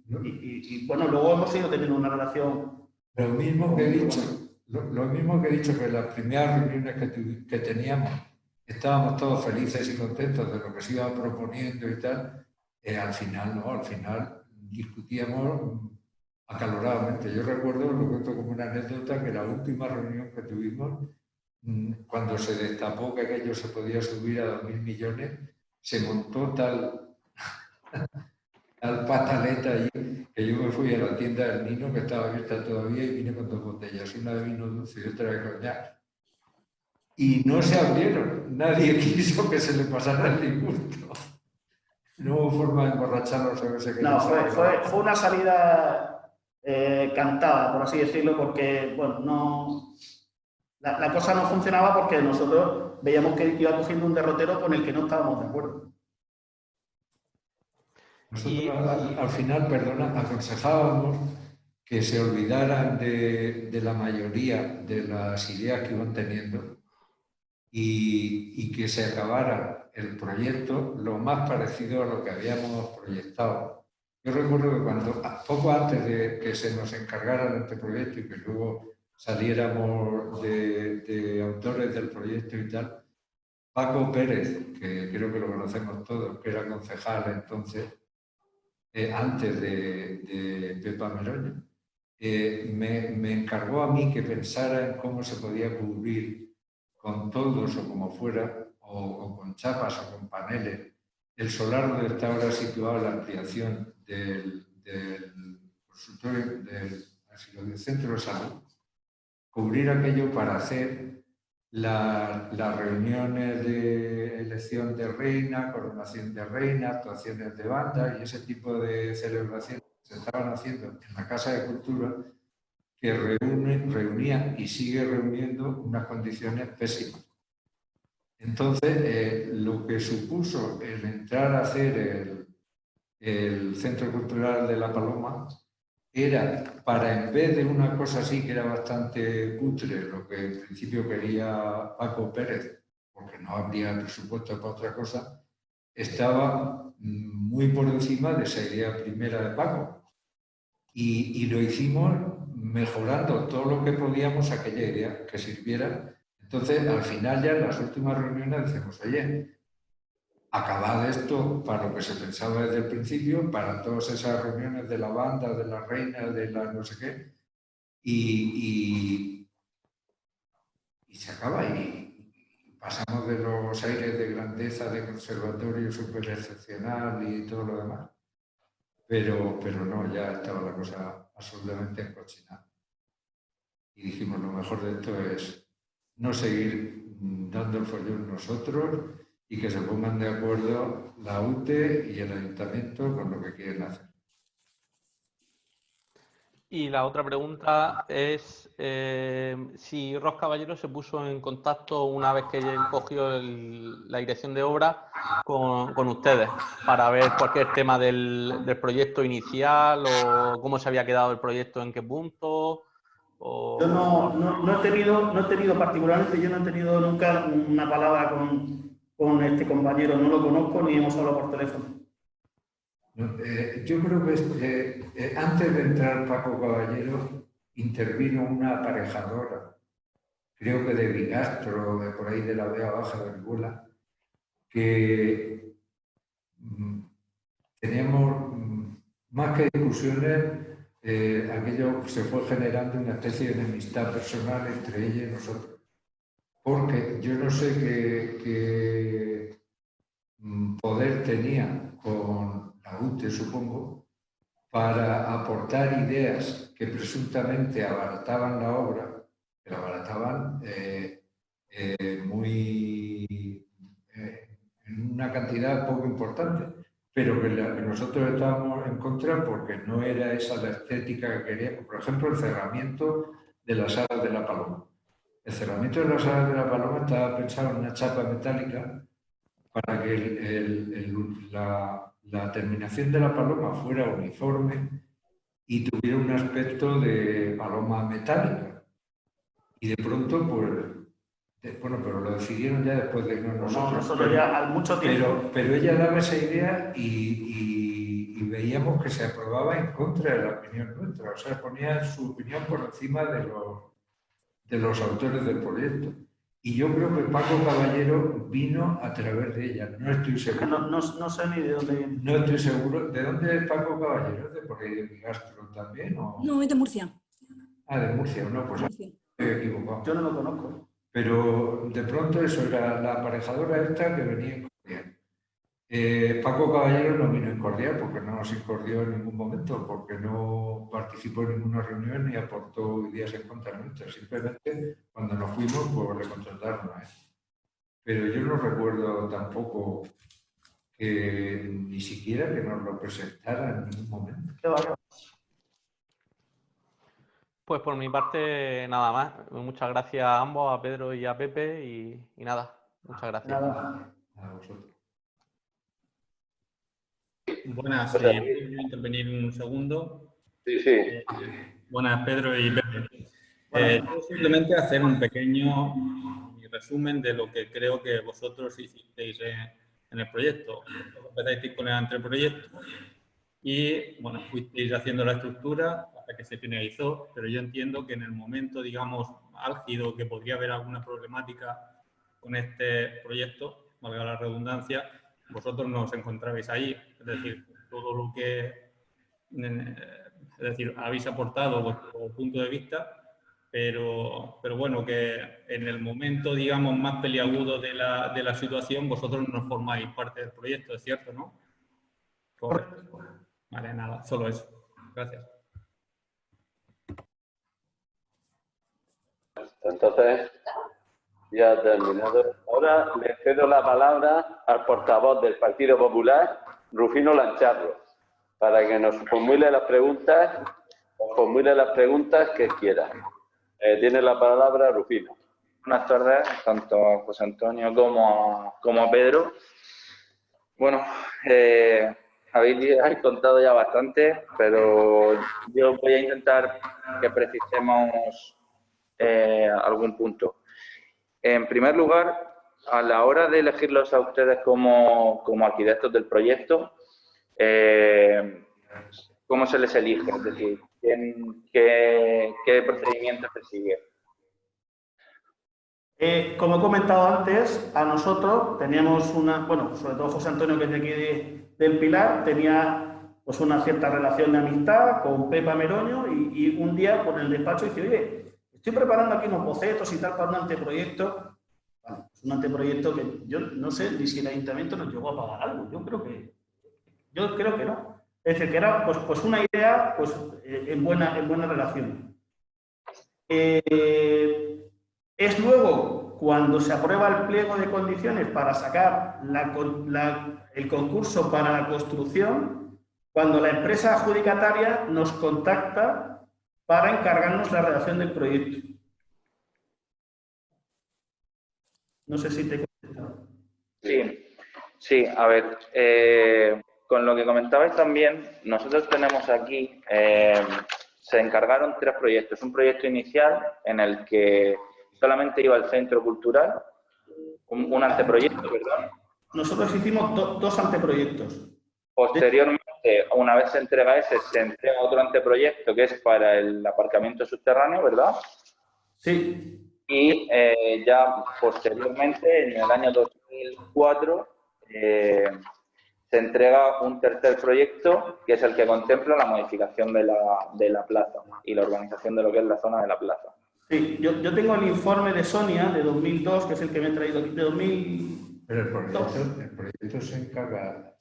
bueno, luego hemos ido teniendo una relación... Lo mismo que he dicho, que en las primeras reuniones que teníamos estábamos todos felices y contentos de lo que se iba proponiendo y tal, al final discutíamos acaloradamente. Yo recuerdo, lo cuento como una anécdota, que la última reunión que tuvimos, cuando se destapó que aquello se podía subir a 2.000 millones, se montó tal pataleta allí, que yo me fui a la tienda del Nino, que estaba abierta todavía, y vine con 2 botellas, una de vino dulce y otra de coñac. Y no se abrieron, nadie quiso que se le pasara el disgusto. No hubo forma de emborracharlos a verse que... No, fue una salida cantada, por así decirlo, porque, bueno, La cosa no funcionaba porque nosotros veíamos que iba cogiendo un derrotero con el que no estábamos de acuerdo. Nosotros al final, perdona, aconsejábamos que se olvidaran de la mayoría de las ideas que iban teniendo y que se acabara el proyecto lo más parecido a lo que habíamos proyectado. Yo recuerdo que poco antes de que se nos encargara de este proyecto y que luego saliéramos de autores del proyecto y tal, Paco Pérez, que creo que lo conocemos todos, que era concejal entonces, antes de Pepa Meroño, me encargó a mí que pensara en cómo se podía cubrir con toldos o como fuera, o con chapas o con paneles, el solar donde está ahora situada la ampliación del consultorio del centro de salud, cubrir aquello para hacer las reuniones de elección de reina, coronación de reina, actuaciones de banda y ese tipo de celebraciones que se estaban haciendo en la Casa de Cultura, que reunía y sigue reuniendo unas condiciones pésimas. Entonces, lo que supuso el entrar a hacer el Centro Cultural de La Paloma era para, en vez de una cosa así que era bastante cutre, lo que en principio quería Paco Pérez, porque no habría presupuesto para otra cosa, estaba muy por encima de esa idea primera de Paco. Y lo hicimos mejorando todo lo que podíamos aquella idea que sirviera. Entonces, al final ya en las últimas reuniones decimos, oye, acabad esto para lo que se pensaba desde el principio, para todas esas reuniones de la banda, de la reina, de la no sé qué, y se acaba. Y pasamos de los aires de grandeza, de conservatorio súper excepcional y todo lo demás. Pero no, ya estaba la cosa absolutamente encochinada. Y dijimos, lo mejor de esto es no seguir dando el follón nosotros y que se pongan de acuerdo la UTE y el ayuntamiento con lo que quieren hacer. Y la otra pregunta es si Ros Caballero se puso en contacto una vez que él cogió la dirección de obra con ustedes para ver cualquier tema del proyecto inicial o cómo se había quedado el proyecto, en qué punto. Yo no he tenido particularmente, yo no he tenido nunca una palabra con este compañero, no lo conozco ni hemos hablado por teléfono. Yo creo que antes de entrar Paco Caballero intervino una aparejadora, creo que de Bigastro, de por ahí de la Vega Baja de Angola, que teníamos más que discusiones, aquello se fue generando una especie de enemistad personal entre ella y nosotros. Porque yo no sé qué poder tenía con la UTE, supongo, para aportar ideas que presuntamente abarataban la obra, que la abarataban en una cantidad poco importante, pero que nosotros estábamos en contra porque no era esa la estética que queríamos. Por ejemplo, el cerramiento de las alas de la paloma. El cerramiento de las alas de la paloma estaba pensado en una chapa metálica para que la terminación de la paloma fuera uniforme y tuviera un aspecto de paloma metálica. Y de pronto, pues, bueno, pero lo decidieron ya después de nosotros. No, nosotros ya al mucho tiempo. Pero ella daba esa idea y veíamos que se aprobaba en contra de la opinión nuestra. O sea, ponía su opinión por encima de los autores del proyecto. Y yo creo que Paco Caballero vino a través de ella, no estoy seguro. No sé ni de dónde viene. No estoy seguro. ¿De dónde es Paco Caballero? ¿De por ahí de Bigastro también? ¿O? No, es de Murcia. Ah, de Murcia, no, pues estoy equivocado. Yo no lo conozco. Pero de pronto eso era la aparejadora esta que venía en Cordial. Paco Caballero no vino en Cordial porque no nos incordió en ningún momento, porque no participó en ninguna reunión ni aportó ideas en contra nuestra. Simplemente cuando nos fuimos pues le contrataron a él. Pero yo no recuerdo tampoco que ni siquiera que nos lo presentara en ningún momento. Qué bárbaro. Pues por mi parte, nada más. Muchas gracias a ambos, a Pedro y a Pepe, y nada, muchas gracias. Nada. A vosotros. Buenas, ¿puedo intervenir un segundo? Sí, sí. Buenas, Pedro y Pepe. Yo simplemente hacer un pequeño resumen de lo que creo que vosotros hicisteis en el proyecto. Empezasteis con el anteproyecto y, bueno, fuisteis haciendo la estructura hasta que se finalizó, pero yo entiendo que en el momento, digamos, álgido, que podría haber alguna problemática con este proyecto, valga la redundancia, vosotros no os encontrabais ahí. Es decir, todo lo que... Es decir, habéis aportado vuestro punto de vista, pero bueno, que en el momento, digamos, más peliagudo de la situación, vosotros no formáis parte del proyecto, ¿es cierto, no? Correcto. Vale, nada, solo eso. Gracias. Entonces, ya ha terminado. Ahora le cedo la palabra al portavoz del Partido Popular, Rufino Lancharro, para que nos formule las preguntas que quiera. Tiene la palabra Rufino. Buenas tardes, tanto a José Antonio como a Pedro. Bueno, habéis contado ya bastante, pero yo voy a intentar que precisemos algún punto. En primer lugar, a la hora de elegirlos a ustedes como arquitectos del proyecto, ¿cómo se les elige? Es decir, ¿qué procedimiento se sigue? Como he comentado antes, a nosotros teníamos bueno, sobre todo José Antonio, que es de aquí del Pilar, tenía pues una cierta relación de amistad con Pepa Meroño y un día por el despacho dice, oye, estoy preparando aquí unos bocetos y tal para un anteproyecto. Bueno, es un anteproyecto que yo no sé ni si el ayuntamiento nos llegó a pagar algo. Yo creo que no. Es decir, que era pues una idea pues, en buena relación. Es luego cuando se aprueba el pliego de condiciones para sacar el concurso para la construcción, cuando la empresa adjudicataria nos contacta para encargarnos la redacción del proyecto. No sé si te he contestado. Sí, a ver, con lo que comentabais también, nosotros tenemos aquí, se encargaron 3 proyectos. Un proyecto inicial en el que solamente iba al centro cultural, un anteproyecto, ¿verdad? Nosotros hicimos 2 anteproyectos. Posteriormente, una vez se entrega ese, se entrega otro anteproyecto que es para el aparcamiento subterráneo, ¿verdad? Sí. Y ya posteriormente, en el año 2004, se entrega un tercer proyecto que es el que contempla la modificación de la plaza y la urbanización de lo que es la zona de la plaza. Sí, yo tengo el informe de Sonia de 2002, que es el que me he traído aquí, de 2000. Pero el proyecto se encarga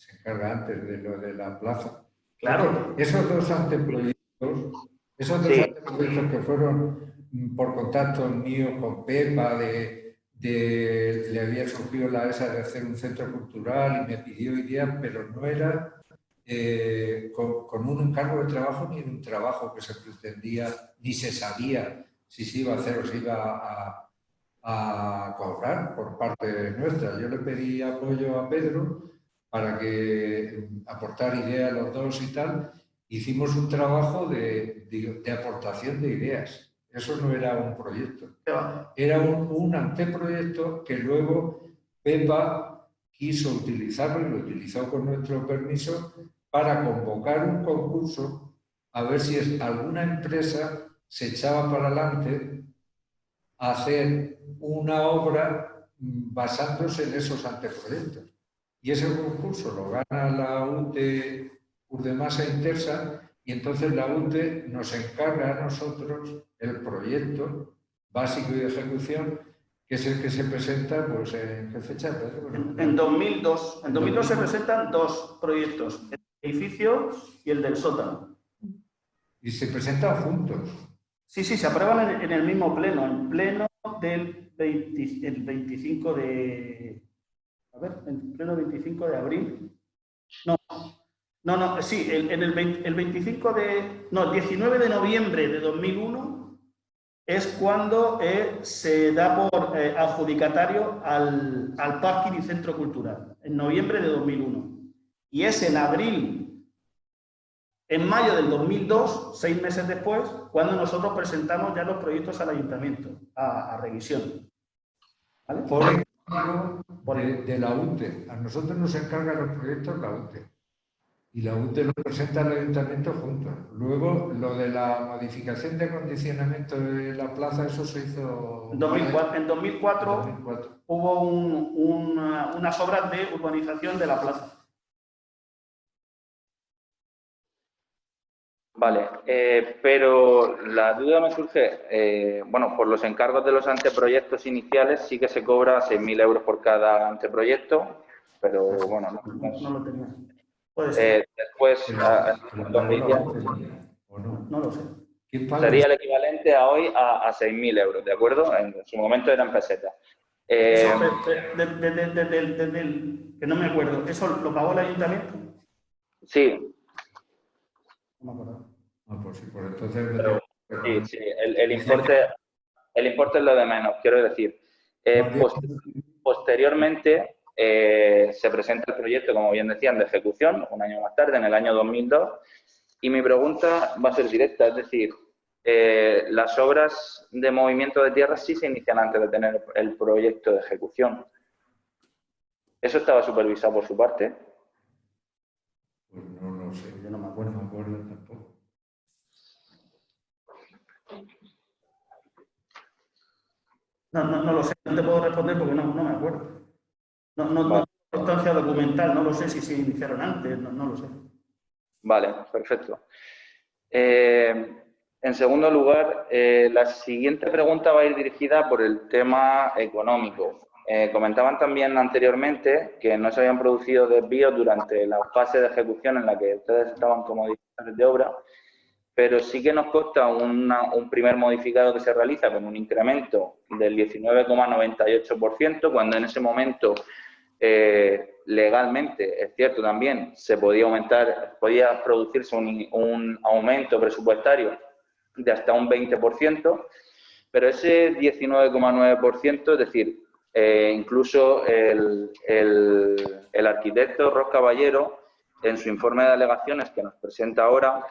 antes de lo de la plaza. Claro. Esos dos anteproyectos que fueron por contacto mío con Pepa, le había surgido la esa de hacer un centro cultural y me pidió ideas, pero no era con un encargo de trabajo ni un trabajo que se pretendía, ni se sabía si se iba a hacer o se iba a cobrar por parte nuestra. Yo le pedí apoyo a Pedro para que aportar ideas a los dos y tal. Hicimos un trabajo de aportación de ideas. Eso no era un proyecto. Era un anteproyecto que luego Pepa quiso utilizarlo y lo utilizó con nuestro permiso para convocar un concurso a ver si alguna empresa se echaba para adelante a hacer una obra basándose en esos anteproyectos. Y ese concurso lo gana la UTE Urdemasa Intersa y entonces la UTE nos encarga a nosotros el proyecto básico y de ejecución, que es el que se presenta, pues, ¿en qué fecha? En 2002. En 2002 se presentan 2 proyectos, el edificio y el del sótano. Y se presentan juntos. Sí, se aprueban en el mismo pleno, en pleno del 25 de... A ver, en pleno 25 de abril. No, No, sí, el 25 de... No, el 19 de noviembre de 2001 es cuando se da por adjudicatario al parking y centro cultural, en noviembre de 2001. Y es en mayo del 2002, 6 meses después, cuando nosotros presentamos ya los proyectos al ayuntamiento, a revisión. ¿Vale? Por encargo de la UTE. A nosotros nos encargan los proyectos la UTE. Y la UTE lo presenta al ayuntamiento juntos. Luego, lo de la modificación de acondicionamiento de la plaza, eso se hizo... En 2004 hubo unas obras de urbanización de la plaza. Vale, pero la duda me surge, bueno, por los encargos de los anteproyectos iniciales sí que se cobra 6.000 euros por cada anteproyecto, pero bueno, no lo tenía. Puede ser. Después, No lo sé. sería el equivalente a hoy a 6.000 euros, ¿de acuerdo? En su momento eran pesetas. Que no me acuerdo. ¿Eso lo pagó el ayuntamiento? Sí. No me acuerdo. Pues sí, por entonces... Sí, el importe es lo de menos, quiero decir. Posteriormente se presenta el proyecto, como bien decían, de ejecución, un año más tarde, en el año 2002, y mi pregunta va a ser directa, es decir, las obras de movimiento de tierras sí se inician antes de tener el proyecto de ejecución. ¿Eso estaba supervisado por su parte? Pues no lo sé, yo no me acuerdo tampoco. No lo sé, no te puedo responder porque no me acuerdo. No constancia documental, no lo sé si se iniciaron antes, no lo sé. Vale, perfecto. En segundo lugar, la siguiente pregunta va a ir dirigida por el tema económico. Comentaban también anteriormente que no se habían producido desvíos durante la fase de ejecución en la que ustedes estaban como directores de obra, pero sí que nos consta un primer modificado que se realiza con un incremento del 19,98%, cuando en ese momento legalmente, es cierto también, se podía podía producirse un aumento presupuestario de hasta un 20%, pero ese 19,9%, es decir, incluso el arquitecto Ros Caballero, en su informe de alegaciones que nos presenta ahora,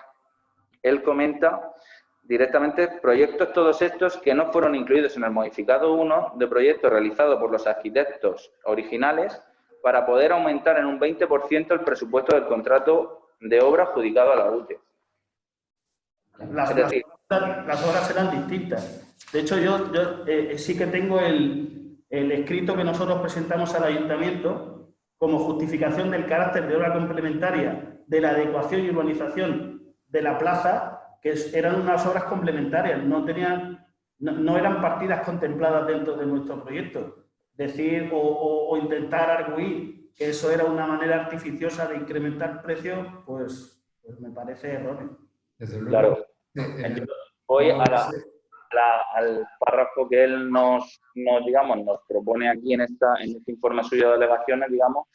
él comenta directamente proyectos todos estos que no fueron incluidos en el modificado 1 de proyectos realizado por los arquitectos originales para poder aumentar en un 20% el presupuesto del contrato de obra adjudicado a la UTE. Las obras eran distintas. De hecho, yo sí que tengo el escrito que nosotros presentamos al ayuntamiento como justificación del carácter de obra complementaria de la adecuación y urbanización de la plaza, que eran unas obras complementarias, no eran partidas contempladas dentro de nuestro proyecto. Decir o intentar arguir que eso era una manera artificiosa de incrementar precios, pues me parece erróneo. Claro. Voy al párrafo que él nos propone aquí en este informe suyo de alegaciones, digamos.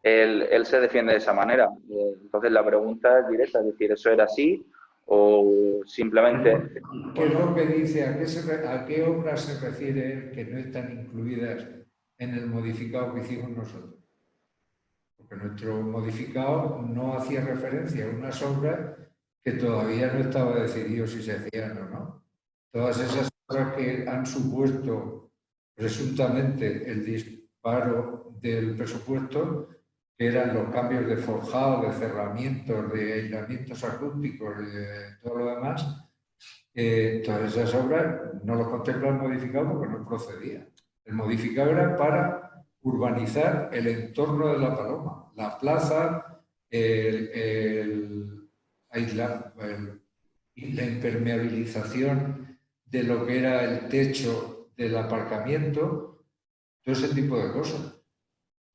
Él se defiende de esa manera. Entonces la pregunta es directa, es decir, ¿eso era así o simplemente...? ¿Qué es lo que dice? ¿A qué obras se refiere él que no están incluidas en el modificado que hicimos nosotros? Porque nuestro modificado no hacía referencia a unas obras que todavía no estaba decidido si se hacían o no. Todas esas obras que han supuesto presuntamente el disparo del presupuesto, que eran los cambios de forjado, de cerramientos, de aislamientos acústicos, de todo lo demás, todas esas obras no lo contempla el modificado porque no procedía. El modificado era para urbanizar el entorno de La Paloma, la plaza, la impermeabilización de lo que era el techo del aparcamiento, todo ese tipo de cosas.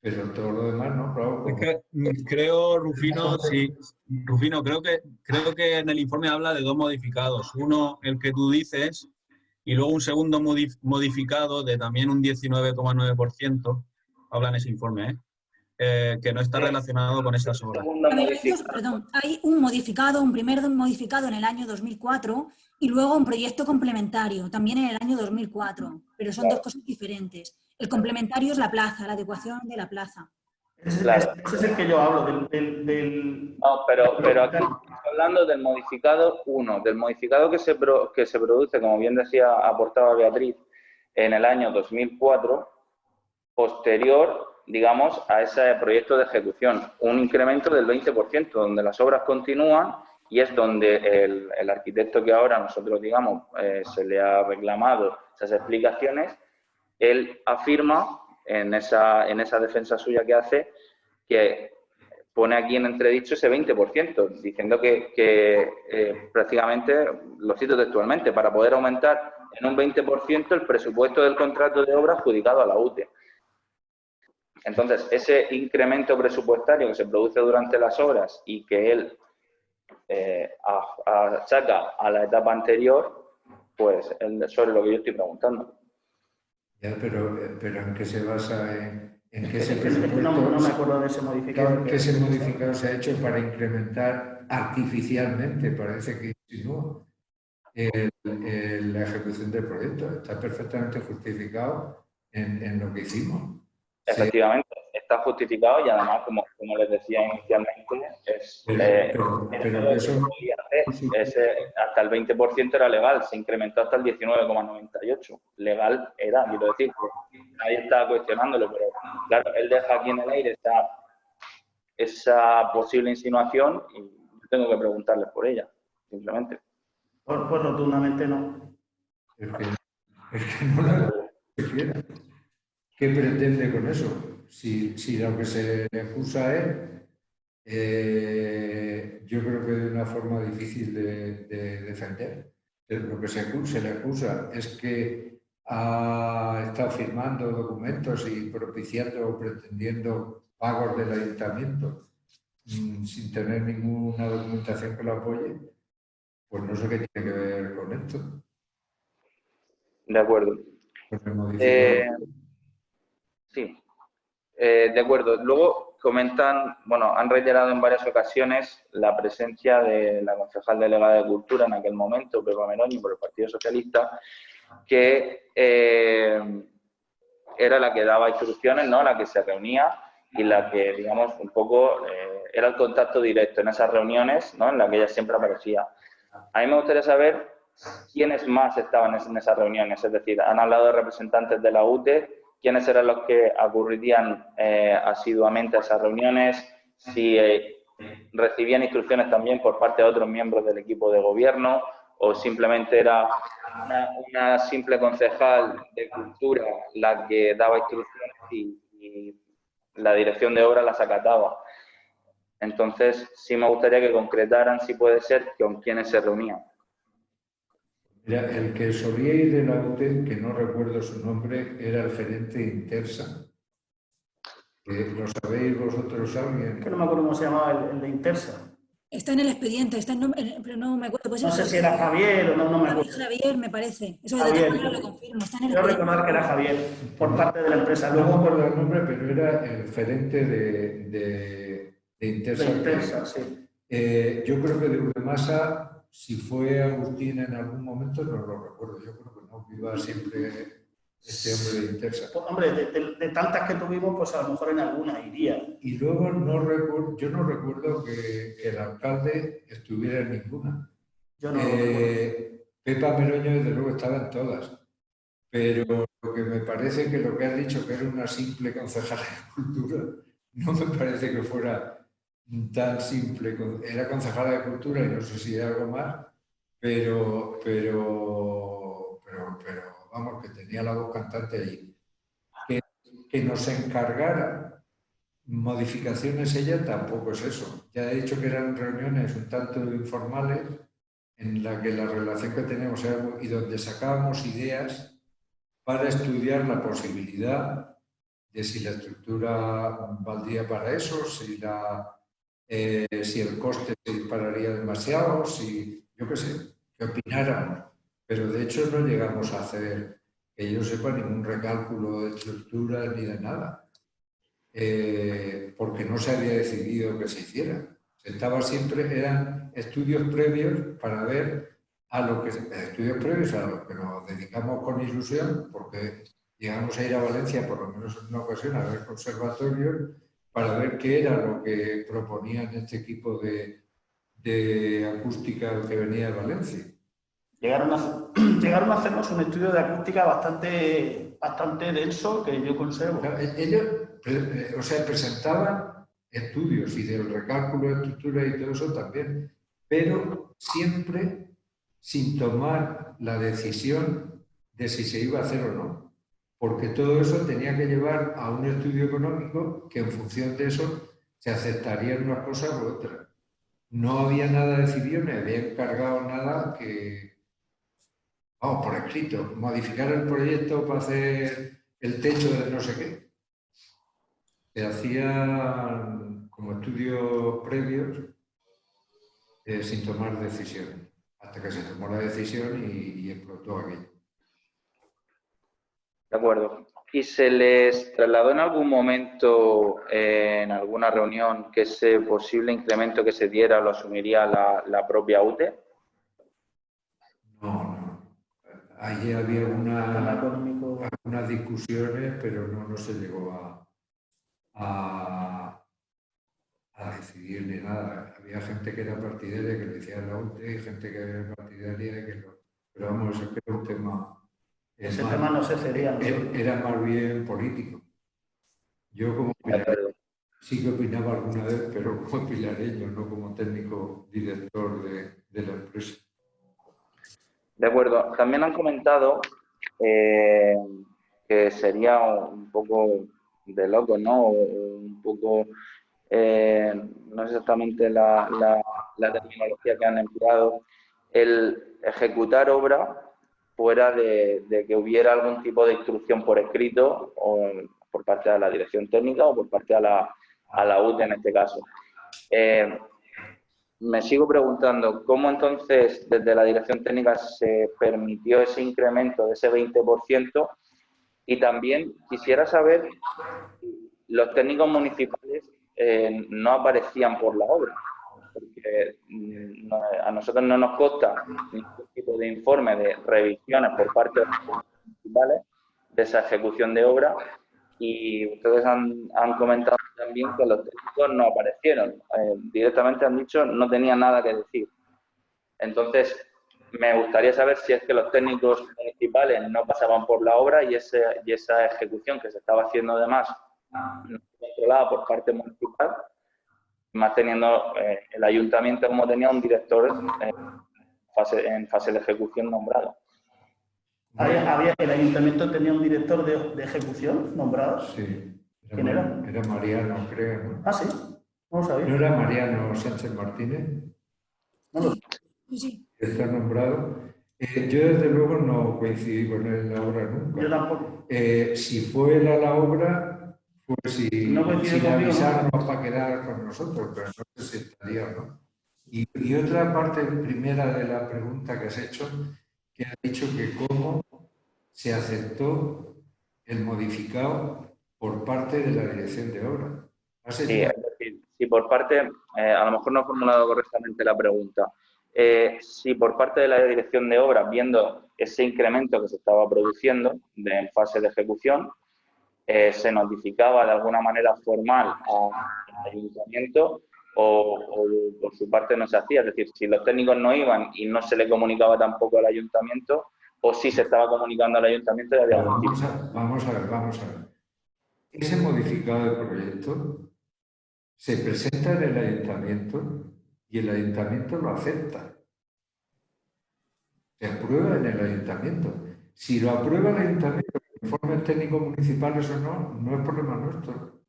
Pero todo lo demás no, claro. Es que creo, Rufino, sí, Rufino, creo que en el informe habla de dos modificados. Uno, el que tú dices, y luego un segundo modificado de también un 19,9%, habla en ese informe, que no está relacionado con esas obras. Hay un primer modificado en el año 2004 y luego un proyecto complementario, también en el año 2004, pero son dos cosas diferentes. El complementario es la plaza, la adecuación de la plaza. Claro. Ese es el que yo hablo, No, pero aquí estamos hablando del modificado 1, del modificado que se produce, como bien decía, aportaba Beatriz, en el año 2004, posterior, digamos, a ese proyecto de ejecución. Un incremento del 20%, donde las obras continúan y es donde el arquitecto que ahora nosotros, digamos, se le ha reclamado esas explicaciones, él afirma en esa defensa suya que hace, que pone aquí en entredicho ese 20%, diciendo que prácticamente, lo cito textualmente, para poder aumentar en un 20% el presupuesto del contrato de obra adjudicado a la UTE. Entonces, ese incremento presupuestario que se produce durante las obras y que él achaca a la etapa anterior, pues es sobre lo que yo estoy preguntando. Ya, pero ¿en qué se basa? ¿En qué ese presupuesto? No me acuerdo de ese modificado. ¿Qué ese modificado se ha hecho para incrementar artificialmente? Parece que insinúa la ejecución del proyecto. Está perfectamente justificado en lo que hicimos. Efectivamente, está justificado y además, como les decía inicialmente, hasta el 20% era legal, se incrementó hasta el 19,98%. Legal era, quiero decir, nadie estaba cuestionándolo, pero claro, él deja aquí en el aire esa posible insinuación y yo tengo que preguntarles por ella, simplemente. Pues rotundamente no. Es que no la quiera. ¿Qué pretende con eso? Si lo que se le acusa a él, yo creo que de una forma difícil de defender. Lo que se le acusa es que ha estado firmando documentos y propiciando o pretendiendo pagos del ayuntamiento sin tener ninguna documentación que lo apoye, pues no sé qué tiene que ver con esto. De acuerdo. Sí, de acuerdo. Luego comentan, bueno, han reiterado en varias ocasiones la presencia de la concejal delegada de Cultura en aquel momento, Pepa Meroni, por el Partido Socialista, que era la que daba instrucciones, ¿no? La que se reunía y la que, digamos, un poco era el contacto directo en esas reuniones, ¿no? En la que ella siempre aparecía. A mí me gustaría saber quiénes más estaban en esas reuniones, es decir, han hablado de representantes de la UTE, quiénes eran los que acurrían asiduamente a esas reuniones, si recibían instrucciones también por parte de otros miembros del equipo de gobierno o simplemente era una simple concejal de Cultura la que daba instrucciones y la dirección de obra las acataba. Entonces, sí me gustaría que concretaran, si puede ser, con quiénes se reunían. Mira, el que solía ir de la UTE, que no recuerdo su nombre, era el gerente de Intersa. ¿Lo sabéis vosotros alguien? Que no me acuerdo cómo se llamaba el de Intersa. Está en el expediente, pero no me acuerdo. Pues no sé si era Javier o no me acuerdo. Javier, me parece. Eso Javier. de lo confirmo. Está en el Quiero recordar que era Javier, por parte de la empresa. No me acuerdo el nombre, pero era el gerente de Intersa. De Intersa, sí. Yo creo que de Uremasa, si fue Agustín en algún momento, no lo recuerdo. Yo creo que no, iba siempre este hombre de Intersa. Pues, hombre, de tantas que tuvimos, pues a lo mejor en alguna iría. Y luego yo no recuerdo que el alcalde estuviera en ninguna. Yo no lo recuerdo. Pepa Meroño, desde luego, estaba en todas. Pero lo que me parece que lo que has dicho, que era una simple concejala de Cultura, no me parece que fuera tan simple. Era concejala de Cultura y no sé si era algo más, pero vamos, que tenía la voz cantante allí. Que nos encargara modificaciones ella tampoco es eso. Ya he dicho que eran reuniones un tanto informales en la que la relación que tenemos era y donde sacábamos ideas para estudiar la posibilidad de si la estructura valdría para eso, si el coste se dispararía demasiado, yo qué sé, que opináramos. Pero de hecho no llegamos a hacer, que yo sepa, ningún recálculo de estructuras ni de nada. porque no se había decidido que se hiciera. Siempre, eran estudios previos para ver estudios previos a los que nos dedicamos con ilusión, porque llegamos a ir a Valencia por lo menos en una ocasión a ver conservatorios para ver qué era lo que proponían este equipo de acústica que venía de Valencia. Llegaron a hacernos un estudio de acústica bastante denso que yo conservo. Ellos, presentaban estudios y del recálculo de estructura y todo eso también, pero siempre sin tomar la decisión de si se iba a hacer o no, porque todo eso tenía que llevar a un estudio económico que en función de eso se aceptarían unas cosas u otras. No había nada decidido, ni había encargado nada que, vamos, por escrito, modificar el proyecto para hacer el techo de no sé qué. Se hacían como estudios previos sin tomar decisiones, hasta que se tomó la decisión y explotó aquello. De acuerdo. ¿Y se les trasladó en algún momento, en alguna reunión, que ese posible incremento que se diera lo asumiría la propia UTE? No. Allí había algunas discusiones, pero no se llegó a decidir ni nada. Había gente que era partidaria que le decía la UTE y gente que era partidaria que lo... Pero vamos, eso era un tema... Ese tema no se cedía. Era más bien político. Yo como pilareño, sí que opinaba alguna vez, pero como pilareño, no como técnico director de la empresa. De acuerdo. También han comentado que sería un poco de loco, ¿no? Un poco, no es exactamente la terminología que han empleado, el ejecutar obra fuera de que hubiera algún tipo de instrucción por escrito o por parte de la dirección técnica o por parte a la UTE en este caso. Me sigo preguntando, ¿cómo entonces desde la dirección técnica se permitió ese incremento de ese 20%? Y también quisiera saber si los técnicos municipales no aparecían por la obra, porque a nosotros no nos consta ningún tipo de informe de revisiones por parte de los municipales de esa ejecución de obra, y ustedes han comentado también que los técnicos no aparecieron. Directamente han dicho no tenían nada que decir. Entonces, me gustaría saber si es que los técnicos municipales no pasaban por la obra y esa ejecución que se estaba haciendo además no controlada por parte municipal, más teniendo el ayuntamiento como tenía un director en fase de ejecución nombrado. ¿El ayuntamiento tenía un director de ejecución nombrado? Sí. ¿Quién era? Era Mariano, creo, ¿no? Ah, sí. No lo sabía. ¿No era Mariano Sánchez Martínez? No lo sé. Sí. Está nombrado. Yo, desde luego, no coincidí con él en la obra nunca. Yo tampoco. Si fue él a la obra, pues sin avisarnos para quedar con nosotros, pero no sé si estaría o no. Y otra parte primera de la pregunta que has hecho, que ha dicho que cómo se aceptó el modificado por parte de la dirección de obra. Sí, es decir, si por parte, a lo mejor no he formulado correctamente la pregunta, si por parte de la dirección de obra, viendo ese incremento que se estaba produciendo en fase de ejecución, se notificaba de alguna manera formal al ayuntamiento o por su parte no se hacía. Es decir, si los técnicos no iban y no se le comunicaba tampoco al ayuntamiento, o si se estaba comunicando al ayuntamiento. Vamos a ver. Ese modificado de proyecto se presenta en el ayuntamiento y el ayuntamiento lo acepta. Se aprueba en el ayuntamiento. Si lo aprueba el ayuntamiento, informes técnicos municipales o no, no es problema nuestro.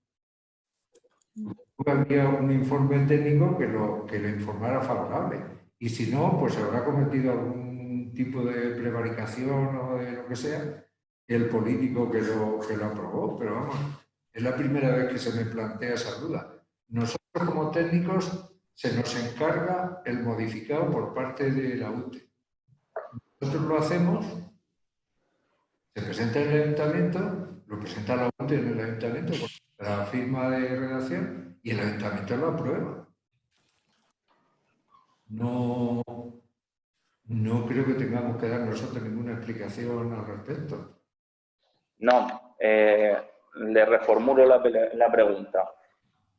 Había un informe técnico que lo informara favorable. Y si no, pues habrá cometido algún tipo de prevaricación o de lo que sea el político que lo aprobó. Pero vamos, es la primera vez que se me plantea esa duda. Nosotros como técnicos se nos encarga el modificado por parte de la UTE. Nosotros lo hacemos, se presenta en el ayuntamiento, lo presenta la UTE en el ayuntamiento con la firma de redacción y el ayuntamiento lo aprueba. No creo que tengamos que dar nosotros ninguna explicación al respecto. No, le reformulo la pregunta.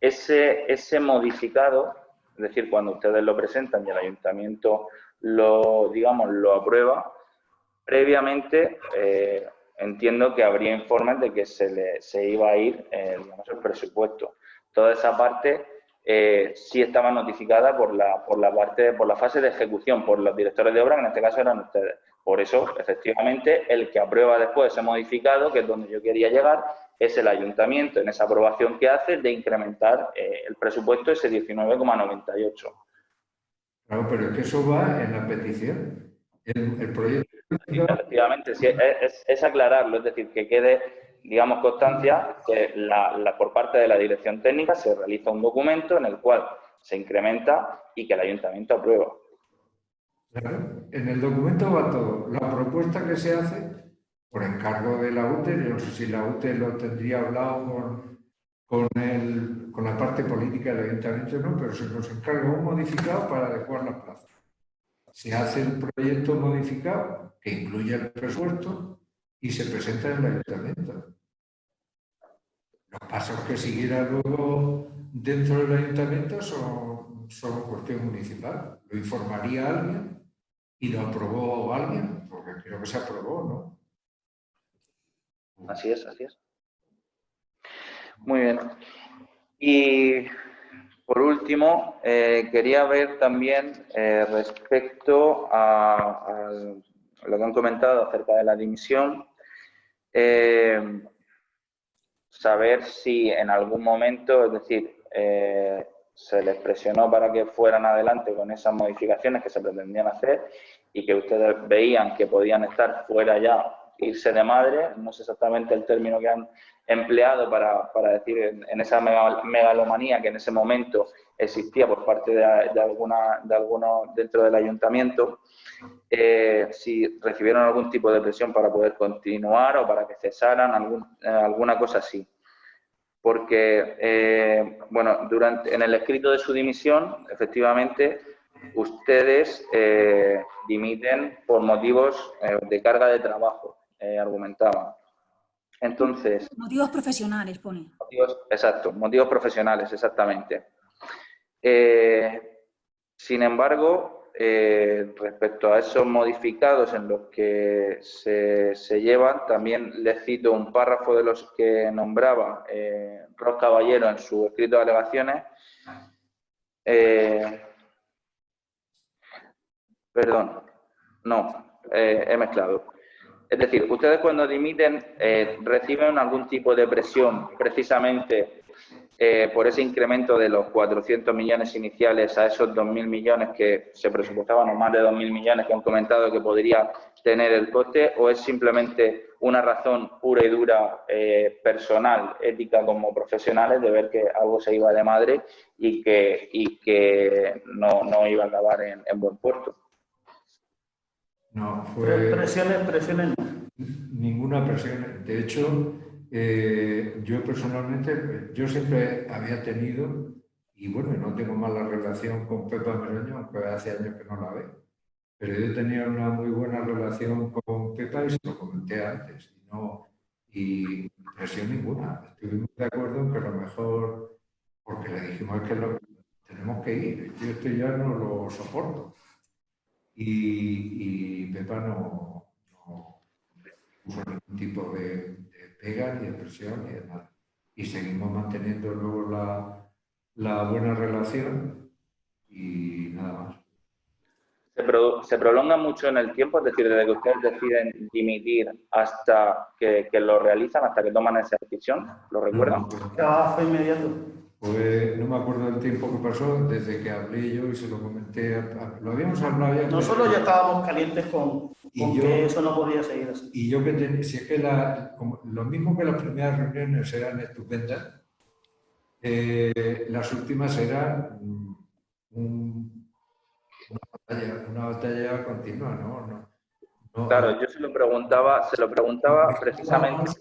Ese modificado, es decir, cuando ustedes lo presentan y el ayuntamiento lo aprueba, previamente entiendo que habría informes de que se iba a ir digamos, el presupuesto. Toda esa parte sí estaba notificada por la fase de ejecución, por los directores de obra, que en este caso eran ustedes. Por eso, efectivamente, el que aprueba después ese modificado, que es donde yo quería llegar, es el ayuntamiento en esa aprobación que hace de incrementar el presupuesto ese 19,98. Claro, pero es que eso va en la petición. El proyecto... Sí, efectivamente, sí, es aclararlo, es decir, que quede, digamos, constancia que por parte de la dirección técnica se realiza un documento en el cual se incrementa y que el ayuntamiento aprueba. Claro, en el documento va todo. La propuesta que se hace por encargo de la UTE, yo no sé si la UTE lo tendría hablado con la parte política del ayuntamiento, no, pero se nos encarga un modificado para adecuar la plaza. Se hace el proyecto modificado, que incluye el presupuesto, y se presenta en el ayuntamiento. Los pasos que siguiera luego dentro del ayuntamiento son cuestión municipal. Lo informaría alguien y lo aprobó alguien, porque creo que se aprobó, ¿no? Así es, así es. Muy bien. Y por último, quería ver también respecto a lo que han comentado acerca de la dimisión, saber si en algún momento, es decir, se les presionó para que fueran adelante con esas modificaciones que se pretendían hacer y que ustedes veían que podían estar fuera ya, irse de madre, no sé exactamente el término que han empleado para decir en esa megalomanía que en ese momento existía por parte de algunos dentro del ayuntamiento, si recibieron algún tipo de presión para poder continuar o para que cesaran, alguna cosa así. Porque, bueno, en el escrito de su dimisión, efectivamente, ustedes dimiten por motivos de carga de trabajo, argumentaban. Entonces... Motivos profesionales, pone. Exacto, motivos profesionales, exactamente. Sin embargo, respecto a esos modificados en los que se llevan, también les cito un párrafo de los que nombraba Ros Caballero en su escrito de alegaciones. Perdón, no, he mezclado. Es decir, ustedes cuando dimiten reciben algún tipo de presión precisamente por ese incremento de los 400 millones iniciales a esos 2.000 millones que se presupuestaban, o más de 2.000 millones que han comentado que podría tener el coste, o es simplemente una razón pura y dura personal, ética como profesionales, de ver que algo se iba de madre y que no iba a acabar en buen puerto. No, fue... Presiones no. Ninguna presión. De hecho, yo personalmente, yo siempre había tenido, y bueno, no tengo mala relación con Pepa Meroño, aunque hace años que no la veo, pero yo tenía una muy buena relación con Pepa y se lo comenté antes. Y presión ninguna. Estuvimos de acuerdo en que lo mejor, porque le dijimos que tenemos que ir, yo esto ya no lo soporto. Y Pepa no puso ningún tipo de pega, ni de presión, ni de nada. Y seguimos manteniendo luego la buena relación y nada más. ¿Se prolonga mucho en el tiempo? Es decir, desde que ustedes deciden dimitir hasta que lo realizan, hasta que toman esa decisión, ¿lo recuerdan? Fue inmediato. Pues no me acuerdo del tiempo que pasó desde que hablé yo y se lo comenté. Lo habíamos hablado ya. Nosotros ya estábamos calientes con que eso no podía seguir así. Y yo si es que lo mismo que las primeras reuniones eran estupendas, las últimas eran una batalla continua, ¿no? Claro, yo se lo preguntaba precisamente.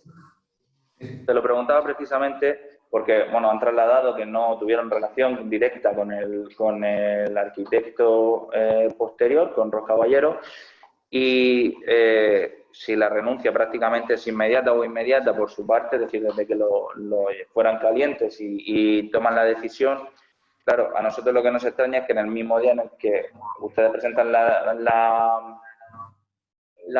Te lo preguntaba precisamente porque, bueno, han trasladado que no tuvieron relación directa con el arquitecto posterior, con Ros Caballero, y si la renuncia prácticamente es inmediata o inmediata por su parte, es decir, desde que lo fueran calientes y toman la decisión. Claro, a nosotros lo que nos extraña es que en el mismo día en el que ustedes presentan la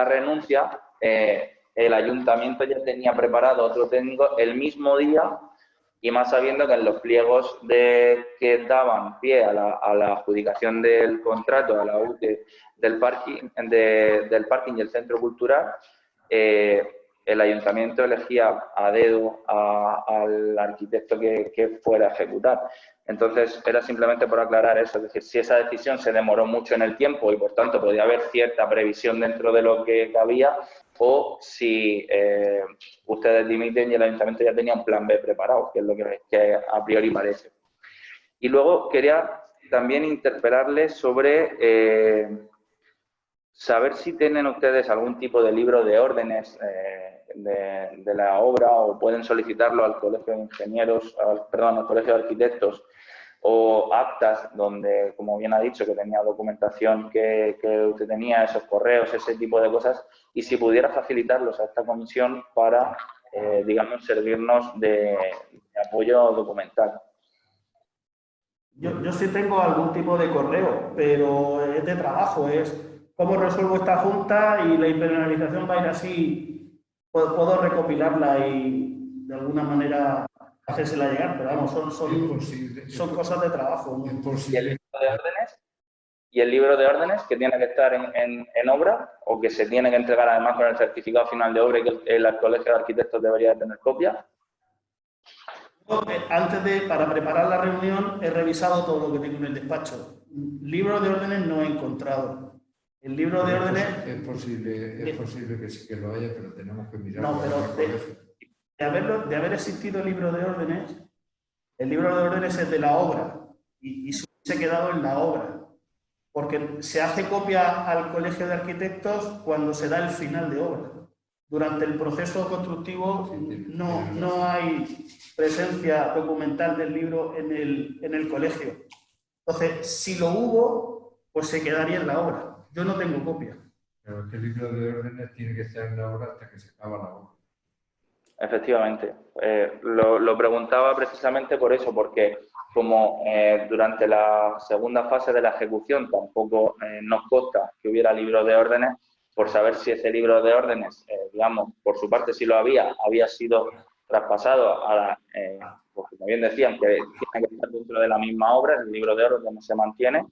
renuncia, el ayuntamiento ya tenía preparado otro técnico el mismo día, y más sabiendo que en los pliegos que daban pie a la adjudicación del contrato, a la UTE del parking y el centro cultural, el ayuntamiento elegía a dedo al arquitecto que fuera a ejecutar. Entonces, era simplemente por aclarar eso, es decir, si esa decisión se demoró mucho en el tiempo y, por tanto, podía haber cierta previsión dentro de lo que cabía, o si ustedes dimiten y el ayuntamiento ya tenía un plan B preparado, que es lo que a priori parece. Y luego quería también interpelarles sobre saber si tienen ustedes algún tipo de libro de órdenes de la obra, o pueden solicitarlo al Colegio de Ingenieros, al Colegio de Arquitectos, o actas donde, como bien ha dicho, que tenía documentación que usted tenía, esos correos, ese tipo de cosas, y si pudiera facilitarlos a esta comisión para, digamos, servirnos de apoyo documental. Yo sí tengo algún tipo de correo, pero es de trabajo, es cómo resuelvo esta junta y la impenalización va a ir así, puedo recopilarla y de alguna manera hacérsela llegar, pero vamos, son cosas de trabajo. ¿No? ¿Y el libro de órdenes? ¿Y el libro de órdenes que tiene que estar en obra, o que se tiene que entregar además con el certificado final de obra y que el Colegio de Arquitectos debería tener copia? Para preparar la reunión he revisado todo lo que tengo en el despacho. Libro de órdenes no he encontrado. El libro de órdenes... Es posible que sí que lo haya, pero tenemos que mirar. No, pero de haber existido el libro de órdenes es de la obra y se ha quedado en la obra. Porque se hace copia al Colegio de Arquitectos cuando se da el final de obra. Durante el proceso constructivo no hay presencia documental del libro en el colegio. Entonces, si lo hubo, pues se quedaría en la obra. Yo no tengo copia. Pero este libro de órdenes tiene que estar en la obra hasta que se acaba la obra. Efectivamente. Lo preguntaba precisamente por eso, porque como durante la segunda fase de la ejecución tampoco nos consta que hubiera libro de órdenes, por saber si ese libro de órdenes, digamos, por su parte sí lo había sido traspasado a la, pues como bien decían, que tiene que estar dentro de la misma obra, el libro de órdenes se mantiene,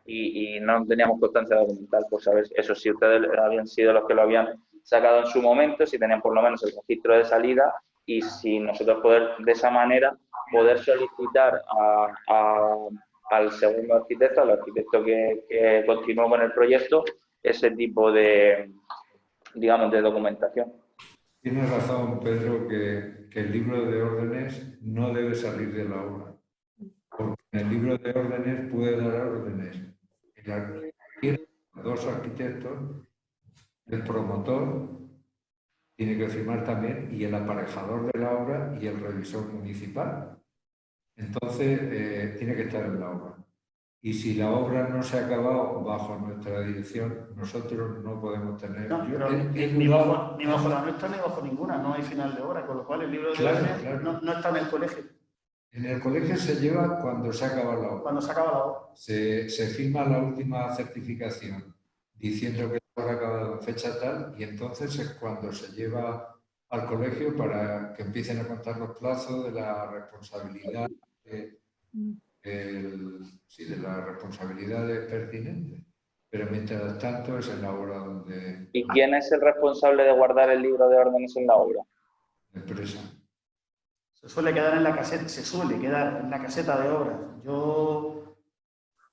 y no teníamos constancia documental por saber eso, si ustedes habían sido los que lo habían sacado en su momento, si tenían por lo menos el registro de salida, y si nosotros de esa manera poder solicitar al segundo arquitecto, al arquitecto que continuó con el proyecto, ese tipo de, digamos, de documentación. Tienes razón, Pedro, que el libro de órdenes no debe salir de la obra. Porque en el libro de órdenes puede dar órdenes dos arquitectos, el promotor tiene que firmar también, y el aparejador de la obra y el revisor municipal. Entonces, tiene que estar en la obra. Y si la obra no se ha acabado bajo nuestra dirección, nosotros no podemos tener... No, pero ni bajo la nuestra ni bajo ninguna, no hay final de obra, con lo cual el libro de órdenes no está en el colegio. En el colegio se lleva cuando se acaba la obra. Cuando se acaba la obra. Se firma la última certificación diciendo que la obra ha acabado en fecha tal, y entonces es cuando se lleva al colegio para que empiecen a contar los plazos de la responsabilidad de las responsabilidades pertinentes. Pero mientras tanto es en la obra donde... ¿Y quién es el responsable de guardar el libro de órdenes en la obra? La empresa. Se suele quedar en la caseta de obras. Yo,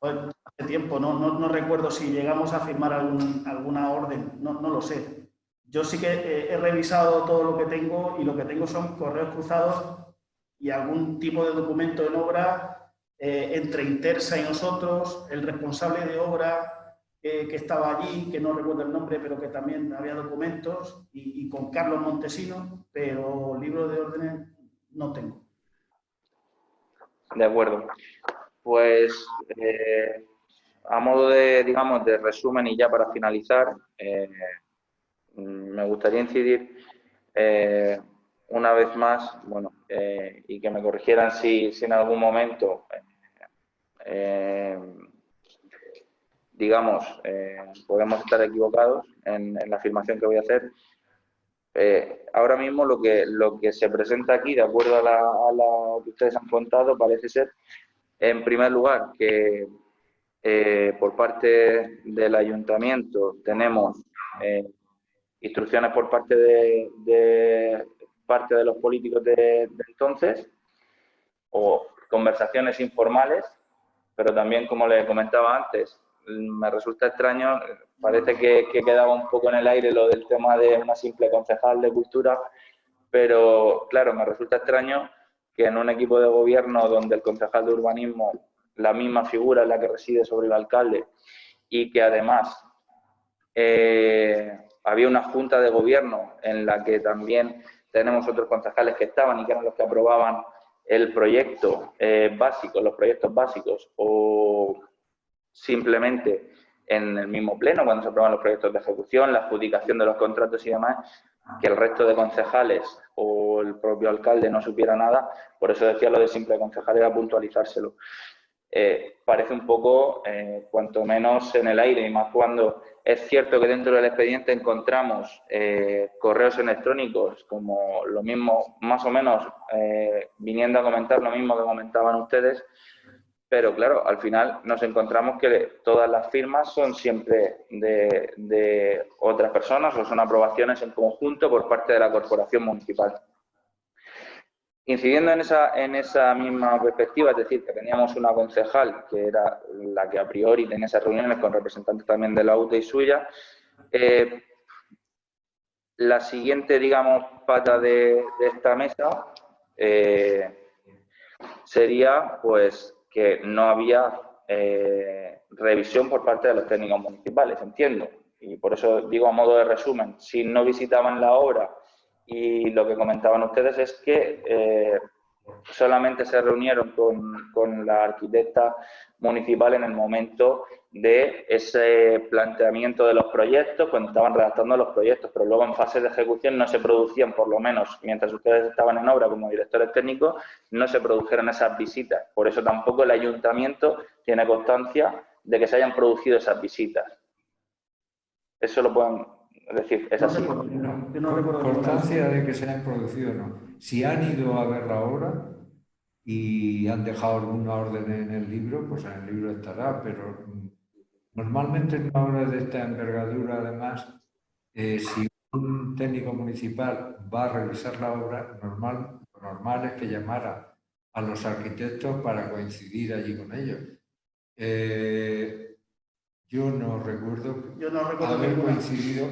hace tiempo, no recuerdo si llegamos a firmar alguna orden, no lo sé. Yo sí que he revisado todo lo que tengo, y lo que tengo son correos cruzados y algún tipo de documento en obra entre Intersa y nosotros, el responsable de obra, que estaba allí, que no recuerdo el nombre, pero que también había documentos, y con Carlos Montesino, pero libro de órdenes no tengo. De acuerdo. Pues a modo de, digamos, de resumen y ya para finalizar, me gustaría incidir una vez más, bueno, y que me corrigieran si en algún momento, digamos, podemos estar equivocados en la afirmación que voy a hacer. Ahora mismo lo que se presenta aquí, de acuerdo a lo que ustedes han contado, parece ser, en primer lugar, que por parte del ayuntamiento tenemos instrucciones por parte de los políticos de entonces, o conversaciones informales, pero también, como les comentaba antes, me resulta extraño, parece que quedaba un poco en el aire lo del tema de una simple concejal de cultura, pero claro, me resulta extraño que en un equipo de gobierno donde el concejal de urbanismo, la misma figura es la que reside sobre el alcalde, y que además había una junta de gobierno en la que también tenemos otros concejales que estaban y que eran los que aprobaban el proyecto básico, los proyectos básicos, o simplemente en el mismo pleno, cuando se aprueban los proyectos de ejecución, la adjudicación de los contratos y demás, que el resto de concejales o el propio alcalde no supiera nada. Por eso decía lo de simple concejal, era puntualizárselo. Parece un poco, cuanto menos en el aire, y más cuando es cierto que dentro del expediente encontramos correos electrónicos como lo mismo, más o menos viniendo a comentar lo mismo que comentaban ustedes, pero claro, al final nos encontramos que todas las firmas son siempre de otras personas o son aprobaciones en conjunto por parte de la corporación municipal. Incidiendo en esa misma perspectiva, es decir, que teníamos una concejal que era la que a priori tenía esas reuniones con representantes también de la UTE y suya, la siguiente, digamos, pata de esta mesa sería, pues, que no había revisión por parte de los técnicos municipales, entiendo. Y por eso digo a modo de resumen, si no visitaban la obra, y lo que comentaban ustedes es que solamente se reunieron con la arquitecta municipal en el momento de ese planteamiento de los proyectos, cuando estaban redactando los proyectos, pero luego en fase de ejecución no se producían, por lo menos mientras ustedes estaban en obra como directores técnicos, no se produjeron esas visitas. Por eso tampoco el ayuntamiento tiene constancia de que se hayan producido esas visitas. Eso lo pueden decir, es así. No recuerdo constancia de que se hayan producido, no. Si han ido a ver la obra y han dejado alguna orden en el libro, pues en el libro estará, pero normalmente en una obra de esta envergadura, además, si un técnico municipal va a revisar la obra, lo normal es que llamara a los arquitectos para coincidir allí con ellos. Yo no recuerdo haber coincidido.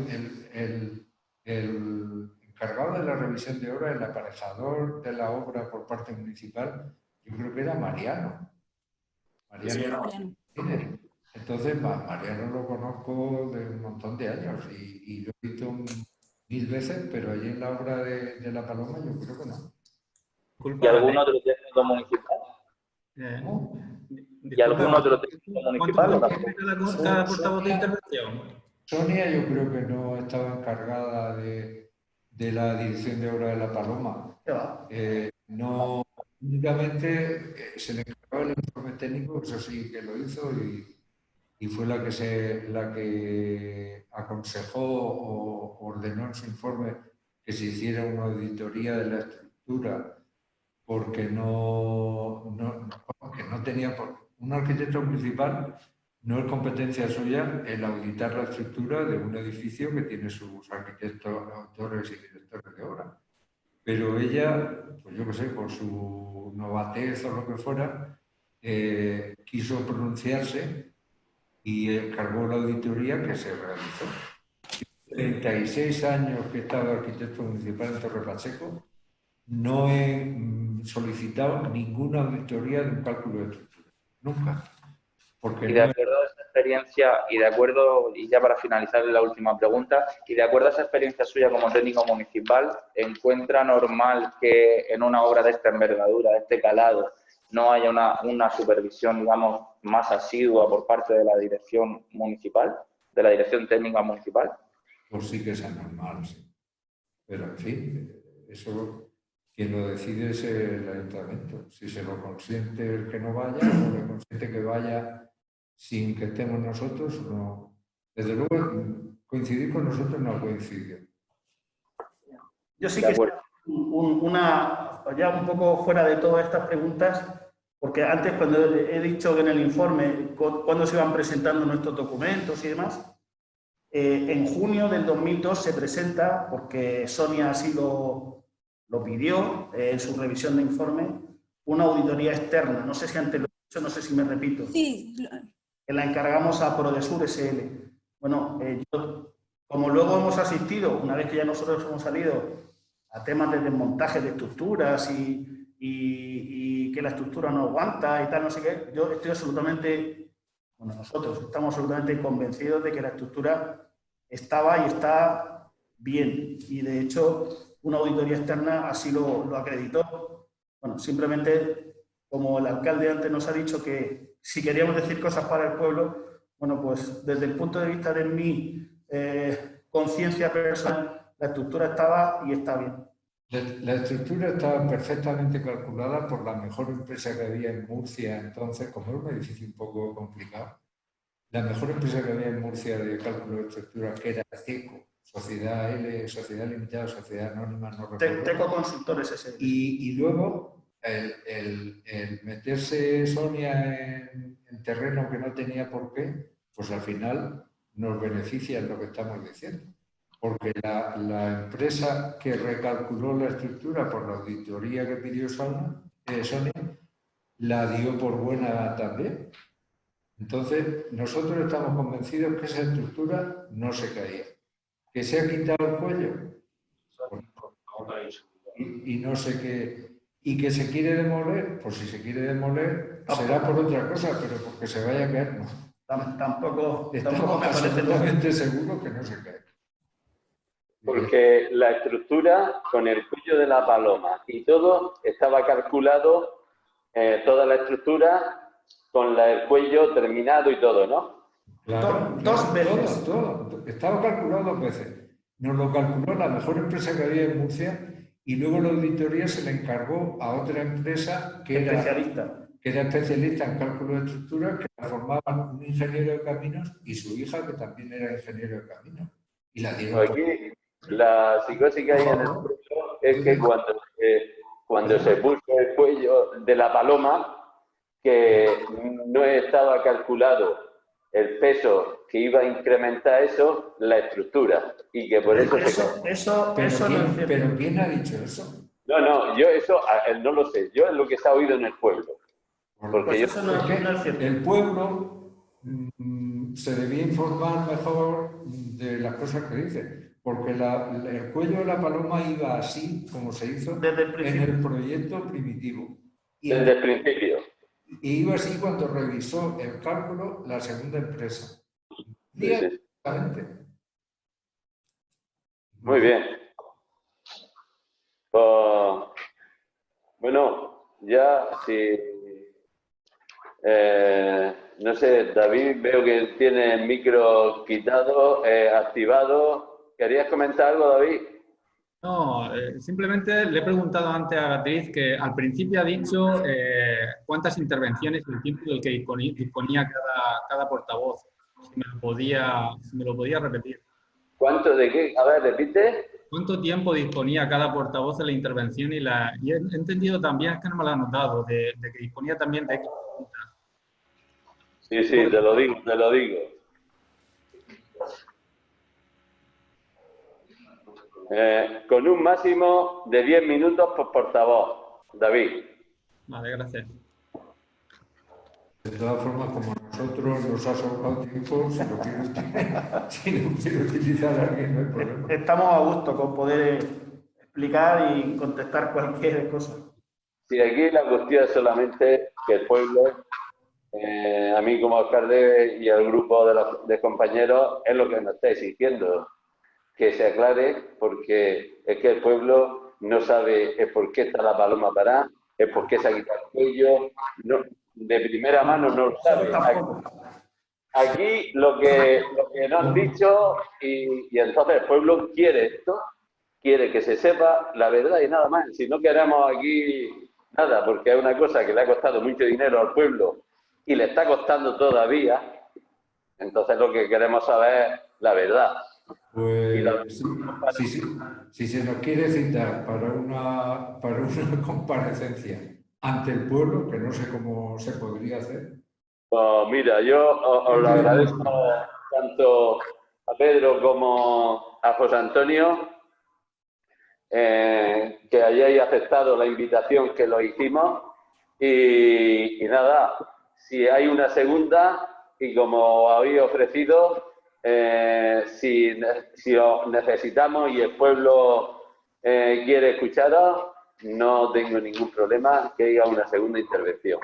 El encargado de la revisión de obra, el aparejador de la obra por parte municipal, yo creo que era Mariano. Mariano. Entonces, Mariano lo conozco de un montón de años y lo he visto 1000 veces, pero allí en la obra de La Paloma yo creo que no. ¿Y algún otro técnico municipal? ¿Y algún otro técnico municipal? ¿Cada portavoz de intervención? Sonia yo creo que no estaba encargada de la dirección de obra de La Paloma. No, únicamente se le encargaba el informe técnico, eso sí que lo hizo y fue la que aconsejó o ordenó en su informe que se hiciera una auditoría de la estructura porque no tenía un arquitecto municipal. No es competencia suya el auditar la estructura de un edificio que tiene sus arquitectos, autores y directores de obra. Pero ella, pues yo qué sé, por su novatez o lo que fuera, quiso pronunciarse y encargó la auditoría que se realizó. 36 años que he estado arquitecto municipal en Torre Pacheco, no he solicitado ninguna auditoría de un cálculo de estructura. Nunca. Porque y de acuerdo a esa experiencia y de acuerdo, y ya para finalizar la última pregunta, y de acuerdo a esa experiencia suya como técnico municipal, ¿encuentra normal que en una obra de esta envergadura, de este calado, no haya una supervisión, digamos, más asidua por parte de la dirección municipal, de la dirección técnica municipal? Pues sí que es anormal, sí. Pero, en fin, eso quien lo decide es el ayuntamiento. Si se lo consiente el que no vaya o le consiente que vaya sin que estemos nosotros, no. Desde luego, coincidir con nosotros no coincide. Yo sí que ya un poco fuera de todas estas preguntas, porque antes cuando he dicho que en el informe cuando se iban presentando nuestros documentos y demás, en junio del 2002 se presenta, porque Sonia así lo pidió en su revisión de informe, una auditoría externa. No sé si antes lo he dicho, no sé si me repito. Sí. Que la encargamos a Prodesur SL. Bueno, como luego hemos asistido, una vez que ya nosotros hemos salido, a temas de desmontaje de estructuras y que la estructura no aguanta y tal, no sé qué, yo estoy absolutamente, bueno, nosotros estamos absolutamente convencidos de que la estructura estaba y está bien. Y de hecho, una auditoría externa así lo acreditó. Bueno, simplemente, como el alcalde antes nos ha dicho que si queríamos decir cosas para el pueblo, bueno, pues desde el punto de vista de mi conciencia personal, la estructura estaba y está bien. La estructura estaba perfectamente calculada por la mejor empresa que había en Murcia entonces, como era un edificio un poco complicado. La mejor empresa que había en Murcia de cálculo de estructura, que era TECO, Sociedad L, Sociedad Limitada, Sociedad Anónima, no recuerdo. TECO Consultores ese. Y luego el meterse Sonia en terreno que no tenía por qué, pues al final nos beneficia en lo que estamos diciendo. Porque la empresa que recalculó la estructura por la auditoría que pidió Sonia, la dio por buena también. Entonces, nosotros estamos convencidos que esa estructura no se caía. ¿Que se ha quitado el cuello? Y no sé qué. ¿Y que se quiere demoler? Pues si se quiere demoler, será por otra cosa, pero porque se vaya a caer, no. Tampoco Estamos absolutamente seguros que no se cae. Porque la estructura, con el cuello de la paloma y todo, estaba calculado, toda la estructura con el cuello terminado y todo, ¿no? Claro, dos veces. Todo. Estaba calculado 2 veces. Nos lo calculó la mejor empresa que había en Murcia y luego la auditoría se le encargó a otra empresa que era especialista en cálculo de estructuras, que la formaban un ingeniero de caminos y su hija, que también era ingeniero de caminos. Y la dieron. Aquí, la psicosis que hay en el cuello es que cuando se puso el cuello de la paloma, que no estaba calculado el peso que iba a incrementar eso, la estructura, y que por eso ¿Pero quién ha dicho eso? No, yo eso no lo sé, yo es lo que se ha oído en el pueblo. Porque pues el pueblo se debía informar mejor de las cosas que dice, porque el cuello de la paloma iba así, como se hizo en el proyecto primitivo. Desde el principio. Y iba así cuando revisó el cálculo la segunda empresa. Sí. Exactamente. Muy bien. Pues, bueno, ya si... no sé, David, veo que tiene el micro quitado, activado. ¿Querías comentar algo, David? No, simplemente le he preguntado antes a Beatriz que al principio ha dicho cuántas intervenciones y el tiempo del que disponía cada portavoz. Si me lo podía repetir. ¿Cuánto de qué? A ver, repite. ¿Cuánto tiempo disponía cada portavoz de la intervención? Y he entendido también, es que no me lo ha notado, de que disponía también de X preguntas. Sí, te lo digo. Con un máximo de 10 minutos por portavoz, David. Vale, gracias. De todas formas, como a nosotros nos ha sobrado tiempo, si lo quiere utilizar alguien, no hay problema. Estamos a gusto con poder explicar y contestar cualquier cosa. Sí, aquí la cuestión es solamente que el pueblo a mí como alcalde y al grupo de compañeros es lo que nos está exigiendo, que se aclare, porque es que el pueblo no sabe el por qué está la paloma parada, el por qué se ha quitado el cuello, no, de primera mano no lo sabe. Aquí lo que nos han dicho, y entonces el pueblo quiere esto, quiere que se sepa la verdad y nada más. Si no queremos aquí nada, porque es una cosa que le ha costado mucho dinero al pueblo y le está costando todavía, entonces lo que queremos saber es la verdad. Pues si se nos quiere citar para una comparecencia ante el pueblo, que no sé cómo se podría hacer. Pues mira, yo os lo agradezco tanto a Pedro como a José Antonio que hayáis aceptado la invitación que lo hicimos y nada, si hay una segunda y como habéis ofrecido, si os necesitamos y el pueblo quiere escucharos, no tengo ningún problema que haya una segunda intervención.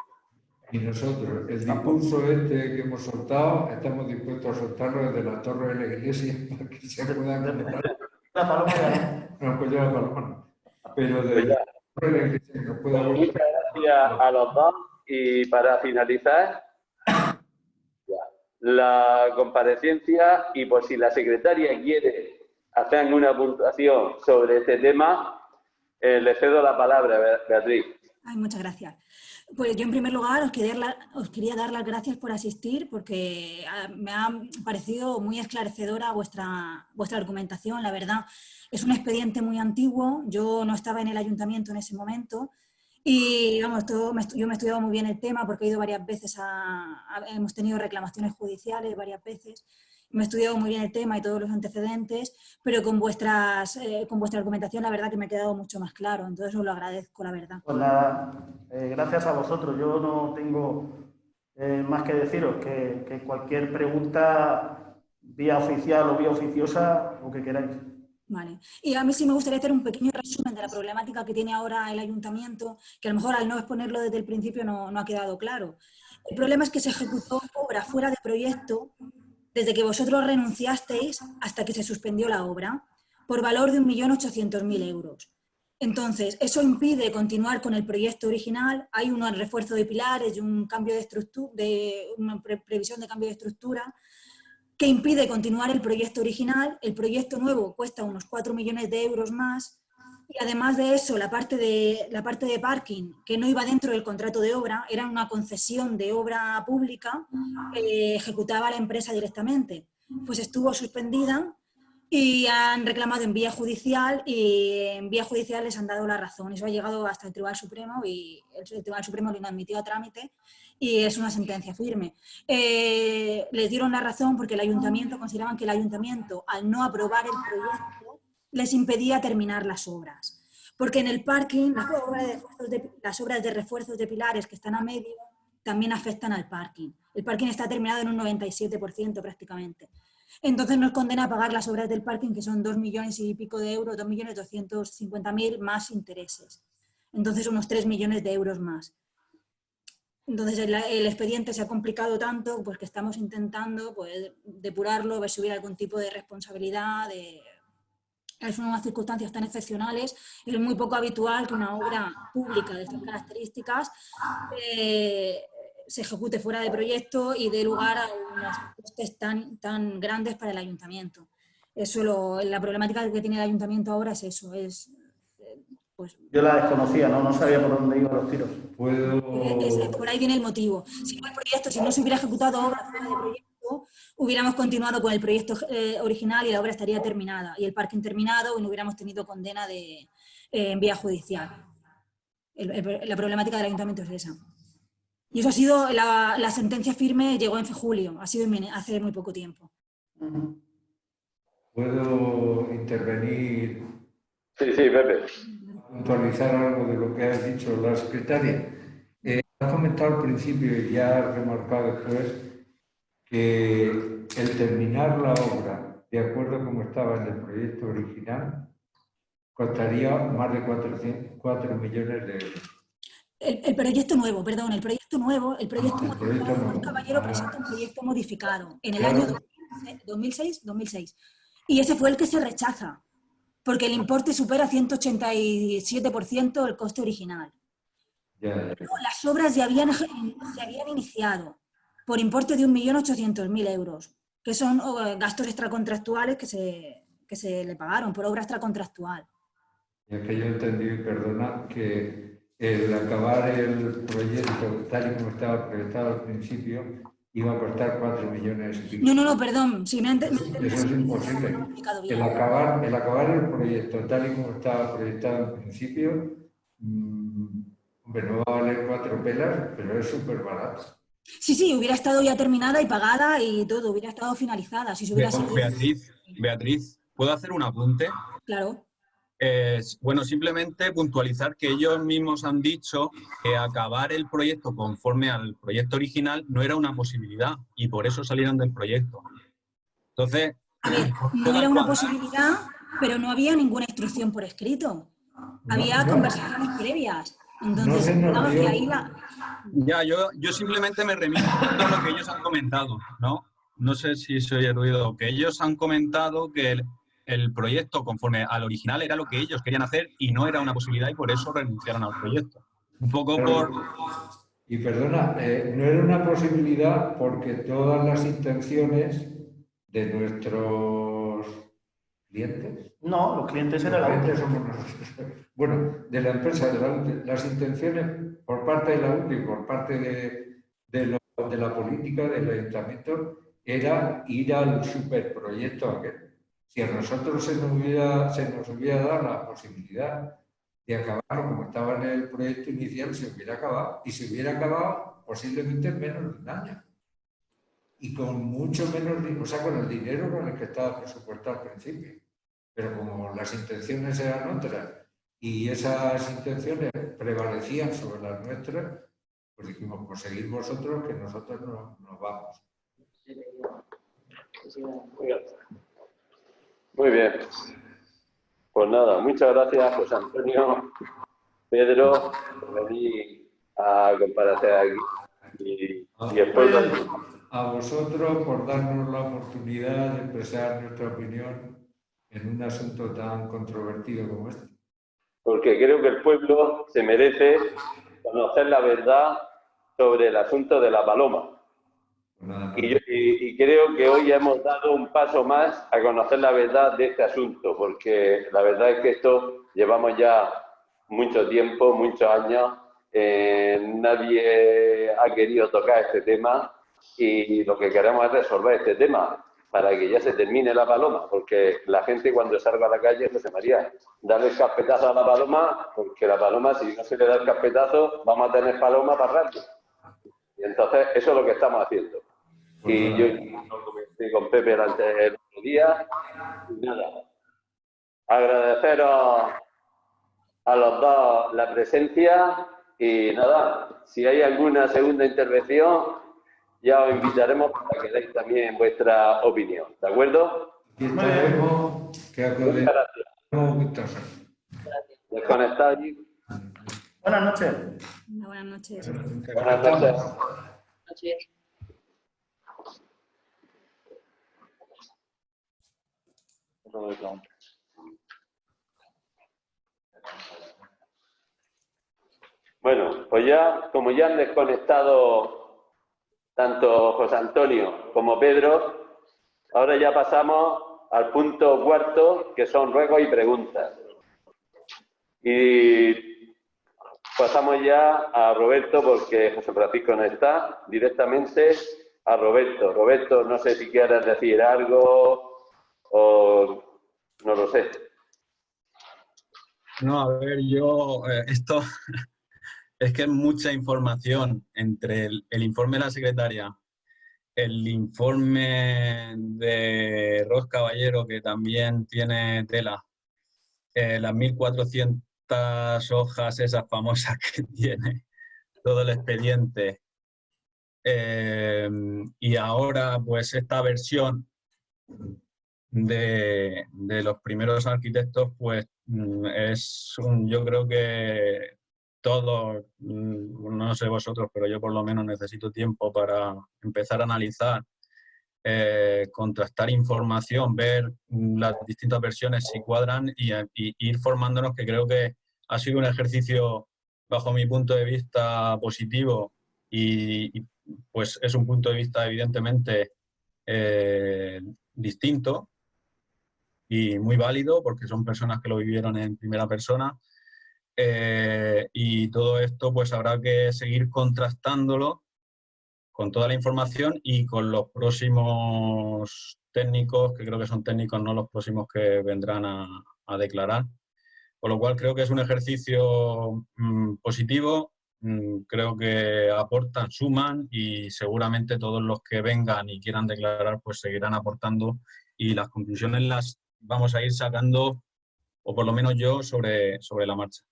Y nosotros, el discurso que hemos soltado, estamos dispuestos a soltarlo desde la torre de la iglesia para que se pueda conectar. La paloma ya no, pues ya la paloma no. Pero desde la torre de la iglesia nos pueda volver. Muchas gracias a los dos y para finalizar, la comparecencia y por si la secretaria quiere hacer una puntuación sobre este tema, le cedo la palabra, Beatriz. Ay, muchas gracias. Pues yo en primer lugar os quería dar las gracias por asistir porque me ha parecido muy esclarecedora vuestra argumentación, la verdad. Es un expediente muy antiguo, yo no estaba en el ayuntamiento en ese momento y vamos, yo me he estudiado muy bien el tema porque he ido varias veces hemos tenido reclamaciones judiciales varias veces. Me he estudiado muy bien el tema y todos los antecedentes, pero con vuestra argumentación la verdad que me ha quedado mucho más claro, entonces os lo agradezco, la verdad. Pues nada, gracias a vosotros. Yo no tengo más que deciros que cualquier pregunta, vía oficial o vía oficiosa, lo que queráis. Vale. Y a mí sí me gustaría hacer un pequeño resumen de la problemática que tiene ahora el ayuntamiento, que a lo mejor al no exponerlo desde el principio no ha quedado claro. El problema es que se ejecutó obra fuera de proyecto desde que vosotros renunciasteis hasta que se suspendió la obra, por valor de 1.800.000 euros. Entonces, eso impide continuar con el proyecto original, hay un refuerzo de pilares y un cambio de estructura, una previsión de cambio de estructura, que impide continuar el proyecto original. El proyecto nuevo cuesta unos 4 millones de euros más, y además de eso, la parte de parking, que no iba dentro del contrato de obra, era una concesión de obra pública que ejecutaba la empresa directamente. Pues estuvo suspendida y han reclamado en vía judicial y en vía judicial les han dado la razón. Eso ha llegado hasta el Tribunal Supremo y el Tribunal Supremo lo admitió a trámite y es una sentencia firme. Les dieron la razón porque el ayuntamiento, consideraban que el ayuntamiento, al no aprobar el proyecto, les impedía terminar las obras. Porque en el parking, las obras de refuerzos de pilares que están a medio también afectan al parking. El parking está terminado en un 97% prácticamente. Entonces nos condena a pagar las obras del parking, que son 2 millones y pico de euros, 2.250.000 más intereses. Entonces unos 3 millones de euros más. Entonces el expediente se ha complicado tanto pues que estamos intentando pues, depurarlo, ver si hubiera algún tipo de responsabilidad. Son unas circunstancias tan excepcionales, es muy poco habitual que una obra pública de estas características se ejecute fuera de proyecto y dé lugar a unos costes tan grandes para el ayuntamiento. La problemática que tiene el ayuntamiento ahora es eso. Pues, yo la desconocía, no sabía por dónde iban los tiros. Por ahí viene el motivo. Si no se hubiera ejecutado obra fuera de proyecto, hubiéramos continuado con el proyecto original y la obra estaría terminada, y el parking terminado y no hubiéramos tenido condena en vía judicial. La problemática del ayuntamiento es esa. Y eso ha sido, la sentencia firme llegó en julio, ha sido hace muy poco tiempo. ¿Puedo intervenir? Sí, Pepe. Puntualizar algo de lo que ha dicho la secretaria. Has comentado al principio y ya has remarcado después que el terminar la obra de acuerdo como estaba en el proyecto original costaría más de 4 millones de euros. El proyecto nuevo, perdón, el proyecto nuevo, el proyecto nuevo. Caballero presenta un proyecto modificado en el Claro. año 2006. Y ese fue el que se rechaza, porque el importe supera 187% el coste original. Ya. Pero las obras ya se habían iniciado por importe de 1.800.000 euros, que son gastos extracontractuales que se le pagaron por obra extracontractual. Y es que yo entendí, perdona, que el acabar el proyecto tal y como estaba proyectado al principio iba a costar 4 millones y pico. No, perdón. Si Eso es imposible. El acabar el proyecto tal y como estaba proyectado al principio, hombre, no va a valer 4 pelas, pero es súper barato. Sí, hubiera estado ya terminada y pagada y todo, hubiera estado finalizada. Si se hubiera sido... Beatriz, ¿puedo hacer un apunte? Claro. Bueno, simplemente puntualizar que ellos mismos han dicho que acabar el proyecto conforme al proyecto original no era una posibilidad y por eso salieron del proyecto. Entonces... A ver, no era una posibilidad, pero no había ninguna instrucción por escrito. Había conversaciones previas. Entonces, digamos que ahí la... Ya, yo simplemente me remito a lo que ellos han comentado, ¿no? No sé si soy el ruido, que ellos han comentado que el proyecto conforme al original era lo que ellos querían hacer y no era una posibilidad y por eso renunciaron al proyecto. Un poco por... Y perdona, no era una posibilidad porque todas las intenciones de nuestros clientes... No, los clientes eran la UTE. Somos nosotros. Bueno, de la empresa, de la UTE, las intenciones por parte de la UTE y por parte de la política del ayuntamiento era ir al superproyecto aquel. Si a nosotros se nos hubiera dado la posibilidad de acabar como estaba en el proyecto inicial, se hubiera acabado. Y se hubiera acabado posiblemente en menos de un año. Y con mucho menos dinero, o sea, con el dinero con el que estaba presupuestado al principio. Pero como las intenciones eran otras y esas intenciones prevalecían sobre las nuestras, pues dijimos, pues seguid vosotros que nosotros nos vamos. Muy bien. Pues nada, muchas gracias, José Antonio, Pedro, por venir a comparecer aquí. Y después a vosotros por darnos la oportunidad de expresar nuestra opinión en un asunto tan controvertido como este. Porque creo que el pueblo se merece conocer la verdad sobre el asunto de la paloma. Y creo que hoy hemos dado un paso más a conocer la verdad de este asunto, porque la verdad es que esto llevamos ya mucho tiempo, muchos años, nadie ha querido tocar este tema y lo que queremos es resolver este tema para que ya se termine la paloma, porque la gente cuando salga a la calle, José María, darle el carpetazo a la paloma, porque la paloma, si no se le da el carpetazo, vamos a tener paloma para rato. Y entonces, eso es lo que estamos haciendo. Y yo lo comenté con Pepe el otro día, y nada, agradeceros a los dos la presencia y nada, si hay alguna segunda intervención, ya os invitaremos para que deis también vuestra opinión, ¿de acuerdo? Aquí estaremos, que acudimos. Desconectad allí. Buenas noches. Buenas noches. Buenas noches. Bueno, pues ya, como ya han desconectado tanto José Antonio como Pedro, ahora ya pasamos al punto cuarto, que son ruegos y preguntas. Y pasamos ya a Roberto, porque José Francisco no está, directamente a Roberto. Roberto, no sé si quieres decir algo o no lo sé. No, a ver, yo esto es que es mucha información entre el informe de la secretaria, el informe de Ros Caballero, que también tiene tela, las 1.400 hojas esas famosas que tiene, todo el expediente. Y ahora, pues, esta versión de los primeros arquitectos, pues, yo creo que todos, no sé vosotros, pero yo por lo menos necesito tiempo para empezar a analizar, contrastar información, ver las distintas versiones si cuadran y ir formándonos, que creo que ha sido un ejercicio, bajo mi punto de vista, positivo y pues es un punto de vista evidentemente distinto y muy válido porque son personas que lo vivieron en primera persona. Y todo esto pues habrá que seguir contrastándolo con toda la información y con los próximos técnicos, que creo que son técnicos, no los próximos que vendrán a declarar. Con lo cual creo que es un ejercicio positivo, creo que aportan, suman y seguramente todos los que vengan y quieran declarar pues seguirán aportando y las conclusiones las vamos a ir sacando, o por lo menos yo, sobre la marcha.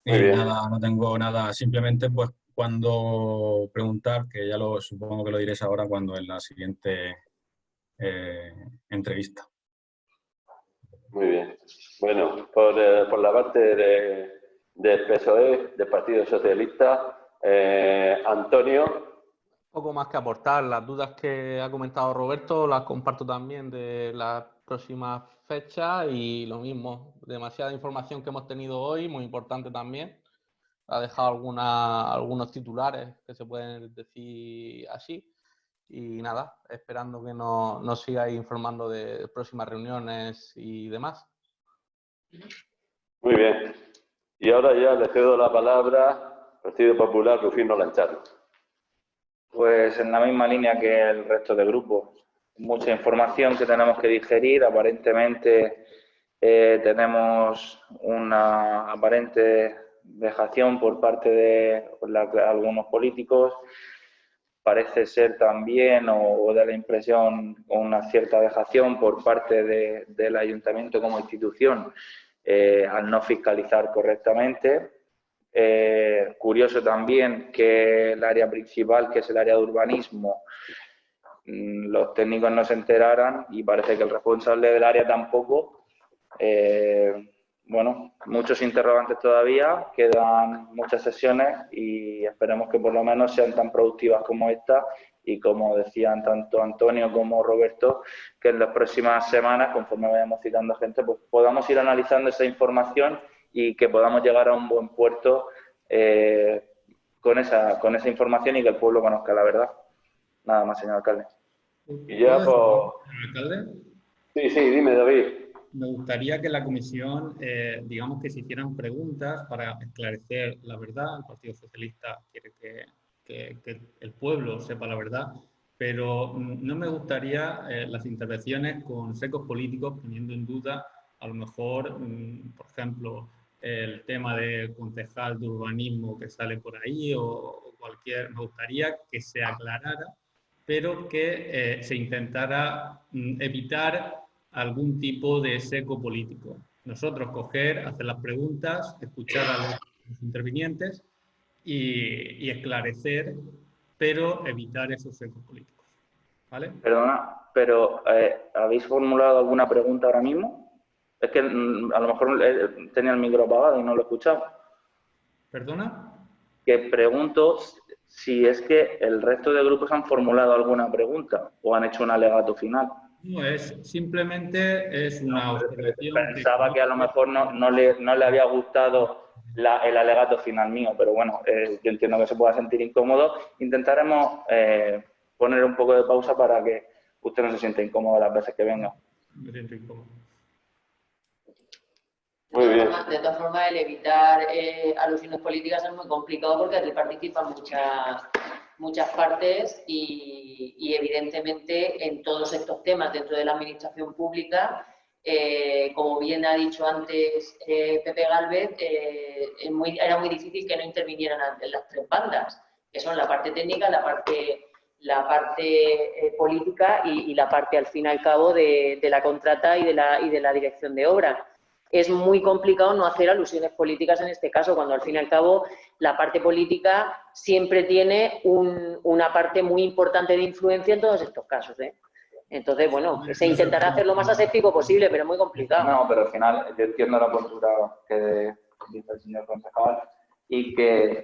Muy bien. Nada, no tengo nada, simplemente pues cuando preguntar, que ya supongo que lo diréis ahora cuando en la siguiente entrevista. Muy bien. Bueno, por la parte del PSOE, del Partido Socialista, Antonio. Poco más que aportar. Las dudas que ha comentado Roberto las comparto también de las próximas fechas y lo mismo, demasiada información que hemos tenido hoy, muy importante también. Ha dejado algunos titulares que se pueden decir así y nada, esperando que nos sigáis informando de próximas reuniones y demás. Muy bien. Y ahora ya le cedo la palabra al Partido Popular, Rufino Lanchano. Pues en la misma línea que el resto de grupos. Mucha información que tenemos que digerir. Aparentemente tenemos una aparente dejación por parte de algunos políticos. Parece ser también, o da la impresión, una cierta dejación por parte del ayuntamiento como institución al no fiscalizar correctamente. Curioso también que el área principal, que es el área de urbanismo, los técnicos no se enteraran y parece que el responsable del área tampoco. Bueno, muchos interrogantes todavía, quedan muchas sesiones y esperemos que por lo menos sean tan productivas como esta y, como decían tanto Antonio como Roberto, que en las próximas semanas, conforme vayamos citando gente, pues podamos ir analizando esa información y que podamos llegar a un buen puerto con esa información y que el pueblo conozca la verdad. Nada más, señor alcalde. Y ya por... ¿Alcalde? Sí, dime, David. Me gustaría que en la comisión, digamos, que se hicieran preguntas para esclarecer la verdad. El Partido Socialista quiere que el pueblo sepa la verdad, pero no me gustaría las intervenciones con secos políticos poniendo en duda, a lo mejor, por ejemplo, el tema de concejal de urbanismo que sale por ahí o cualquier... Me gustaría que se aclarara, pero que se intentara evitar algún tipo de seco político. Nosotros coger, hacer las preguntas, escuchar a los intervinientes y esclarecer, pero evitar esos secos políticos. ¿Vale? Perdona, pero ¿habéis formulado alguna pregunta ahora mismo? Es que a lo mejor tenía el micro apagado y no lo he escuchado. ¿Perdona? Que pregunto si es que el resto de grupos han formulado alguna pregunta o han hecho un alegato final. No, simplemente es una observación. Pensaba que a lo mejor no le había gustado el alegato final mío, pero bueno, yo entiendo que se pueda sentir incómodo. Intentaremos poner un poco de pausa para que usted no se sienta incómodo las veces que venga. Me siento incómodo. Muy bien. De todas formas, el evitar alusiones políticas es muy complicado porque aquí participan muchas partes y evidentemente en todos estos temas dentro de la administración pública, como bien ha dicho antes Pepe Gálvez, era muy difícil que no intervinieran en las tres bandas, que son la parte técnica, la parte política y la parte, al fin y al cabo, de la contrata y de la dirección de obra. Es muy complicado no hacer alusiones políticas en este caso, cuando al fin y al cabo la parte política siempre tiene una parte muy importante de influencia en todos estos casos, ¿eh? Entonces, bueno, se intentará hacer lo más aséptico posible, pero es muy complicado. No, pero al final yo entiendo la postura dice el señor concejal, y que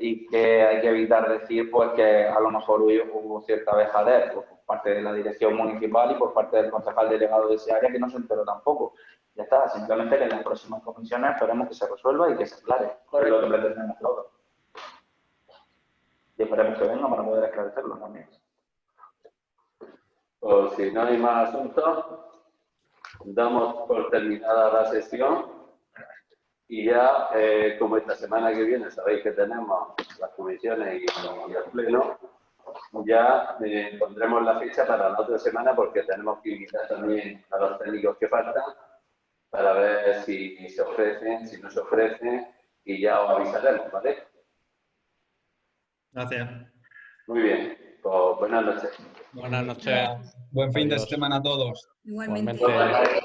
hay que evitar decir pues que a lo mejor hubo cierta vejadez por parte de la dirección municipal y por parte del concejal delegado de ese área que no se enteró tampoco. Ya está, simplemente que en las próximas comisiones esperemos que se resuelva y que se aclare. Es lo que pretendemos todos. Y esperemos que venga para poder esclarecerlo también. Pues si no hay más asuntos, damos por terminada la sesión y ya, como esta semana que viene sabéis que tenemos las comisiones y el pleno, ya pondremos la fecha para la otra semana porque tenemos que invitar también a los técnicos que faltan para ver si se ofrecen, si no se ofrecen y ya os avisaremos, ¿vale? Gracias. Muy bien, pues buenas noches. Buenas noches. Buen fin de Adiós. semana a todos. Igualmente. Igualmente.